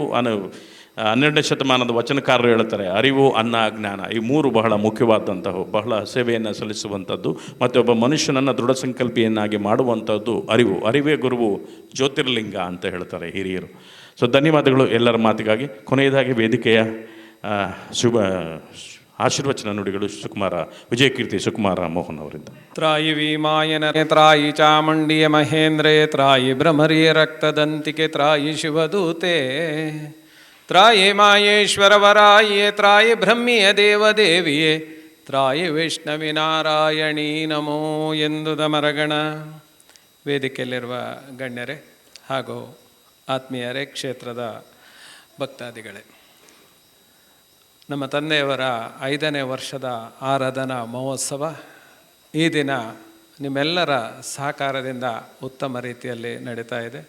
A: 12ನೇ ಶತಮಾನದ ವಚನಕಾರರು ಹೇಳ್ತಾರೆ, ಅರಿವು, ಅನ್ನ, ಜ್ಞಾನ, ಈ ಮೂರು ಬಹಳ ಮುಖ್ಯವಾದಂತಹ, ಬಹಳ ಸೇವೆಯನ್ನು ಸಲ್ಲಿಸುವಂಥದ್ದು ಮತ್ತು ಒಬ್ಬ ಮನುಷ್ಯನನ್ನು ದೃಢ ಸಂಕಲ್ಪಿಯನ್ನಾಗಿ ಮಾಡುವಂಥದ್ದು ಅರಿವು. ಅರಿವೇ ಗುರುವು ಜ್ಯೋತಿರ್ಲಿಂಗ ಅಂತ ಹೇಳ್ತಾರೆ ಹಿರಿಯರು. ಸೊ ಧನ್ಯವಾದಗಳು ಎಲ್ಲರ ಮಾತಿಗಾಗಿ. ಕೊನೆಯದಾಗಿ ವೇದಿಕೆಯ ಶುಭ ಆಶೀರ್ವಚನ ನುಡಿಗಳು ವಿಜಯಕೀರ್ತಿ ಸುಕುಮಾರ ಮೋಹನ್ ಅವರಿಂದ.
F: ತ್ರಾಯಿ ವಿಮಾಯನ ತ್ರಾಯಿ ಚಾಮುಂಡಿಯ ಮಹೇಂದ್ರೇ ತ್ರಾಯಿ ಭ್ರಮರಿಯ ರಕ್ತದಂತಿಕೆ ತ್ರಾಯಿ ಶಿವದೂತೆ ತ್ರಾಯಿ ಮಾಯೇಶ್ವರವರಾಯೇ ತ್ರಾಯಿ ಬ್ರಹ್ಮಿಯ ದೇವದೇವಿಯೇ ತ್ರಾಯಿ ವಿಷ್ಣವಿ ನಾರಾಯಣೀ ನಮೋ ಎಂದು ದಮರಗಣ. ವೇದಿಕೆಯಲ್ಲಿರುವ ಗಣ್ಯರೇ ಹಾಗೂ ಆತ್ಮೀಯರೇ, ಕ್ಷೇತ್ರದ ಭಕ್ತಾದಿಗಳೇ, ನಮ್ಮ ತಂದೆಯವರ 5ನೇ ವರ್ಷದ ಆರಾಧನಾ ಮಹೋತ್ಸವ ಈ ದಿನ ನಿಮ್ಮೆಲ್ಲರ ಸಹಕಾರದಿಂದ ಉತ್ತಮ ರೀತಿಯಲ್ಲಿ ನಡೀತಾ ಇದೆ.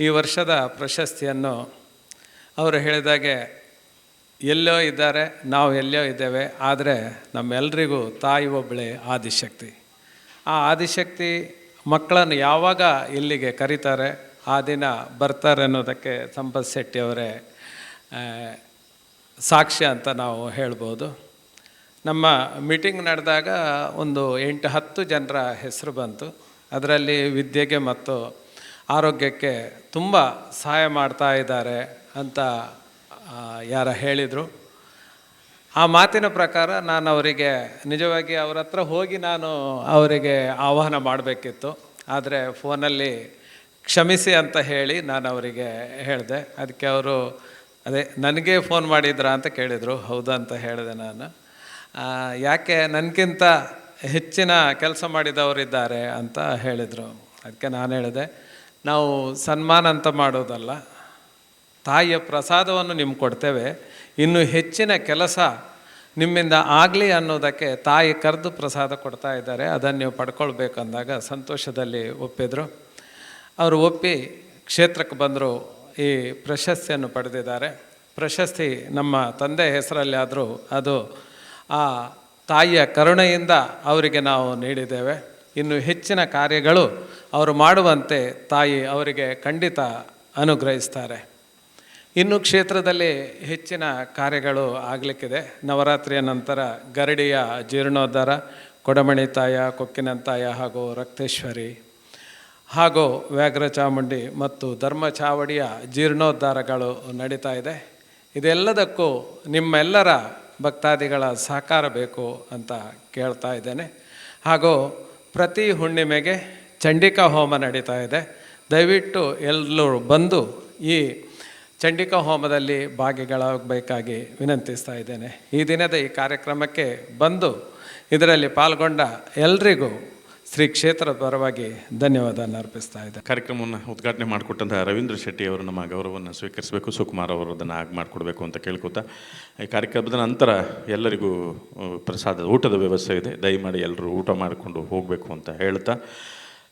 F: ಈ ವರ್ಷದ ಪ್ರಶಸ್ತಿಯನ್ನು ಅವರು ಹೇಳಿದಾಗೆ ಎಲ್ಲೋ ಇದ್ದಾರೆ, ನಾವು ಎಲ್ಲೋ ಇದ್ದೇವೆ, ಆದರೆ ನಮ್ಮೆಲ್ಲರಿಗೂ ತಾಯಿ ಒಬ್ಬಳೇ ಆದಿಶಕ್ತಿ. ಆ ಆದಿಶಕ್ತಿ ಮಕ್ಕಳನ್ನು ಯಾವಾಗ ಇಲ್ಲಿಗೆ ಕರೀತಾರೆ ಆ ದಿನ ಬರ್ತಾರೆ ಅನ್ನೋದಕ್ಕೆ ಸಂಪತ್ ಶೆಟ್ಟಿಯವರೇ ಸಾಕ್ಷ್ಯ ಅಂತ ನಾವು ಹೇಳ್ಬೋದು. ನಮ್ಮ ಮೀಟಿಂಗ್ ನಡೆದಾಗ ಒಂದು 8-10 ಜನರ ಹೆಸರು ಬಂತು. ಅದರಲ್ಲಿ ವಿದ್ಯೆಗೆ ಮತ್ತು ಆರೋಗ್ಯಕ್ಕೆ ತುಂಬ ಸಹಾಯ ಮಾಡ್ತಾ ಇದ್ದಾರೆ ಅಂತ ಯಾರ ಹೇಳಿದರು. ಆ ಮಾತಿನ ಪ್ರಕಾರ ನಾನು ಅವರಿಗೆ ನಿಜವಾಗಿ ಅವ್ರ ಹತ್ರ ಹೋಗಿ ನಾನು ಅವರಿಗೆ ಆಹ್ವಾನ ಮಾಡಬೇಕಿತ್ತು. ಆದರೆ ಫೋನಲ್ಲಿ ಕ್ಷಮಿಸಿ ಅಂತ ಹೇಳಿ ನಾನು ಅವರಿಗೆ ಹೇಳಿದೆ. ಅದಕ್ಕೆ ಅವರು ಅದೇ ನನಗೆ ಫೋನ್ ಮಾಡಿದ್ರಾ ಅಂತ ಕೇಳಿದರು. ಹೌದಾ ಅಂತ ಹೇಳಿದೆ ನಾನು. ಯಾಕೆ, ನನಗಿಂತ ಹೆಚ್ಚಿನ ಕೆಲಸ ಮಾಡಿದವರಿದ್ದಾರೆ ಅಂತ ಹೇಳಿದರು. ಅದಕ್ಕೆ ನಾನು ಹೇಳಿದೆ, ನಾವು ಸನ್ಮಾನ ಅಂತ ಮಾಡೋದಲ್ಲ, ತಾಯಿಯ ಪ್ರಸಾದವನ್ನು ನಿಮ್ಗೆ ಕೊಡ್ತೇವೆ, ಇನ್ನು ಹೆಚ್ಚಿನ ಕೆಲಸ ನಿಮ್ಮಿಂದ ಆಗಲಿ ಅನ್ನೋದಕ್ಕೆ ತಾಯಿ ಕರೆದು ಪ್ರಸಾದ ಕೊಡ್ತಾ ಇದ್ದಾರೆ, ಅದನ್ನು ನೀವು ಪಡ್ಕೊಳ್ಬೇಕಂದಾಗ ಸಂತೋಷದಲ್ಲಿ ಒಪ್ಪಿದರು. ಅವರು ಒಪ್ಪಿ ಕ್ಷೇತ್ರಕ್ಕೆ ಬಂದರು, ಈ ಪ್ರಶಸ್ತಿಯನ್ನು ಪಡೆದಿದ್ದಾರೆ. ಪ್ರಶಸ್ತಿ ನಮ್ಮ ತಂದೆ ಹೆಸರಲ್ಲಿ ಆದರೂ ಅದು ಆ ತಾಯಿಯ ಕರುಣೆಯಿಂದ ಅವರಿಗೆ ನಾವು ನೀಡಿದ್ದೇವೆ. ಇನ್ನು ಹೆಚ್ಚಿನ ಕಾರ್ಯಗಳು ಅವರು ಮಾಡುವಂತೆ ತಾಯಿ ಅವರಿಗೆ ಖಂಡಿತ ಅನುಗ್ರಹಿಸ್ತಾರೆ. ಇನ್ನು ಕ್ಷೇತ್ರದಲ್ಲಿ ಹೆಚ್ಚಿನ ಕಾರ್ಯಗಳು ಆಗಲಿಕ್ಕಿದೆ. ನವರಾತ್ರಿಯ ನಂತರ ಗರಡಿಯ ಜೀರ್ಣೋದ್ಧಾರ, ಕೊಡಮಣಿ ತಾಯ, ಕೊಕ್ಕಿನಂತಾಯ ಹಾಗೂ ರಕ್ತೇಶ್ವರಿ ಹಾಗೂ ವ್ಯಾಘ್ರ ಚಾಮುಂಡಿ ಮತ್ತು ಧರ್ಮ ಚಾವಡಿಯ ಜೀರ್ಣೋದ್ಧಾರಗಳು ನಡೀತಾ ಇದೆ. ಇದೆಲ್ಲದಕ್ಕೂ ನಿಮ್ಮೆಲ್ಲರ ಭಕ್ತಾದಿಗಳ ಸಹಕಾರ ಬೇಕು ಅಂತ ಕೇಳ್ತಾ ಇದ್ದೇನೆ. ಹಾಗೂ ಪ್ರತಿ ಹುಣ್ಣಿಮೆಗೆ ಚಂಡಿಕಾ ಹೋಮ ನಡೀತಾ ಇದೆ. ದಯವಿಟ್ಟು ಎಲ್ಲರೂ ಬಂದು ಈ ಚಂಡಿಕಾ ಹೋಮದಲ್ಲಿ ಭಾಗಿಗಳಾಗಬೇಕಾಗಿ ವಿನಂತಿಸ್ತಾ ಇದ್ದೇನೆ. ಈ ದಿನದ ಈ ಕಾರ್ಯಕ್ರಮಕ್ಕೆ ಬಂದು ಇದರಲ್ಲಿ ಪಾಲ್ಗೊಂಡ ಎಲ್ರಿಗೂ ಶ್ರೀ ಕ್ಷೇತ್ರದ ಪರವಾಗಿ ಧನ್ಯವಾದ ಅರ್ಪಿಸ್ತಾ ಇದ್ದೆ.
A: ಕಾರ್ಯಕ್ರಮವನ್ನು ಉದ್ಘಾಟನೆ ಮಾಡಿಕೊಟ್ಟಂತಹ ರವೀಂದ್ರ ಶೆಟ್ಟಿ ಅವರು ನಮ್ಮ ಗೌರವವನ್ನು ಸ್ವೀಕರಿಸಬೇಕು, ಸುಕುಮಾರ್ ಅವರು ಅದನ್ನು ಆಗಿ ಮಾಡಿಕೊಡ್ಬೇಕು ಅಂತ ಕೇಳ್ಕೊತಾ, ಈ ಕಾರ್ಯಕ್ರಮದ ನಂತರ ಎಲ್ಲರಿಗೂ ಊಟದ ವ್ಯವಸ್ಥೆ ಇದೆ, ದಯಮಾಡಿ ಎಲ್ಲರೂ ಊಟ ಮಾಡಿಕೊಂಡು ಹೋಗಬೇಕು ಅಂತ ಹೇಳ್ತಾ,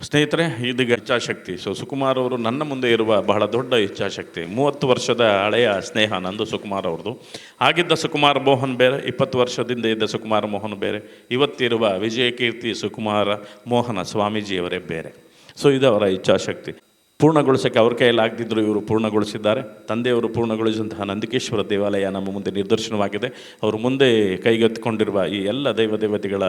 A: ಸ್ನೇಹಿತರೆ, ಇದೀಗ ಇಚ್ಛಾಶಕ್ತಿ. ಸುಕುಮಾರ್ ಅವರು ನನ್ನ ಮುಂದೆ ಇರುವ ಬಹಳ ದೊಡ್ಡ ಇಚ್ಛಾಶಕ್ತಿ. 30 ವರ್ಷದ ಹಳೆಯ ಸ್ನೇಹ ನಂದು ಸುಕುಮಾರ್ ಅವ್ರದ್ದು. ಆಗಿದ್ದ ಸುಕುಮಾರ್ ಮೋಹನ್ ಬೇರೆ, 20 ವರ್ಷದಿಂದ ಇದ್ದ ಸುಕುಮಾರ್ ಮೋಹನ್ ಬೇರೆ, ಇವತ್ತಿರುವ ವಿಜಯಕೀರ್ತಿ ಸುಕುಮಾರ ಮೋಹನ ಸ್ವಾಮೀಜಿಯವರೇ ಬೇರೆ. ಇದು ಅವರ ಇಚ್ಛಾಶಕ್ತಿ. ಪೂರ್ಣಗೊಳಿಸೋಕ್ಕೆ ಅವ್ರ ಕೈಯಲ್ಲಿ ಆಗದಿದ್ದರೂ ಇವರು ಪೂರ್ಣಗೊಳಿಸಿದ್ದಾರೆ. ತಂದೆಯವರು ಪೂರ್ಣಗೊಳಿಸಿದಂತಹ ನಂದಿಕೇಶ್ವರ ದೇವಾಲಯ ನಮ್ಮ ಮುಂದೆ ನಿದರ್ಶನವಾಗಿದೆ. ಅವರು ಮುಂದೆ ಕೈಗೆತ್ತಿಕೊಂಡಿರುವ ಈ ಎಲ್ಲ ದೇವತೆಗಳ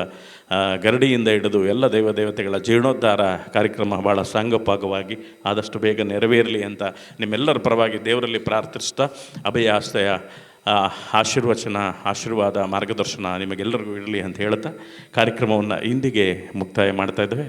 A: ಗರಡಿಯಿಂದ ಹಿಡಿದು ಎಲ್ಲ ದೇವತೆಗಳ ಜೀರ್ಣೋದ್ಧಾರ ಕಾರ್ಯಕ್ರಮ ಭಾಳ ಸಾಂಗೋಪಾಂಗವಾಗಿ ಆದಷ್ಟು ಬೇಗ ನೆರವೇರಲಿ ಅಂತ ನಿಮ್ಮೆಲ್ಲರ ಪರವಾಗಿ ದೇವರಲ್ಲಿ ಪ್ರಾರ್ಥಿಸ್ತಾ, ಅಭಯಾಸ್ತಯ ಆಶೀರ್ವಾದ ಮಾರ್ಗದರ್ಶನ ನಿಮಗೆಲ್ಲರಿಗೂ ಇರಲಿ ಅಂತ ಹೇಳ್ತಾ ಕಾರ್ಯಕ್ರಮವನ್ನು ಇಂದಿಗೆ ಮುಕ್ತಾಯ ಮಾಡ್ತಾ ಇದ್ದೇವೆ.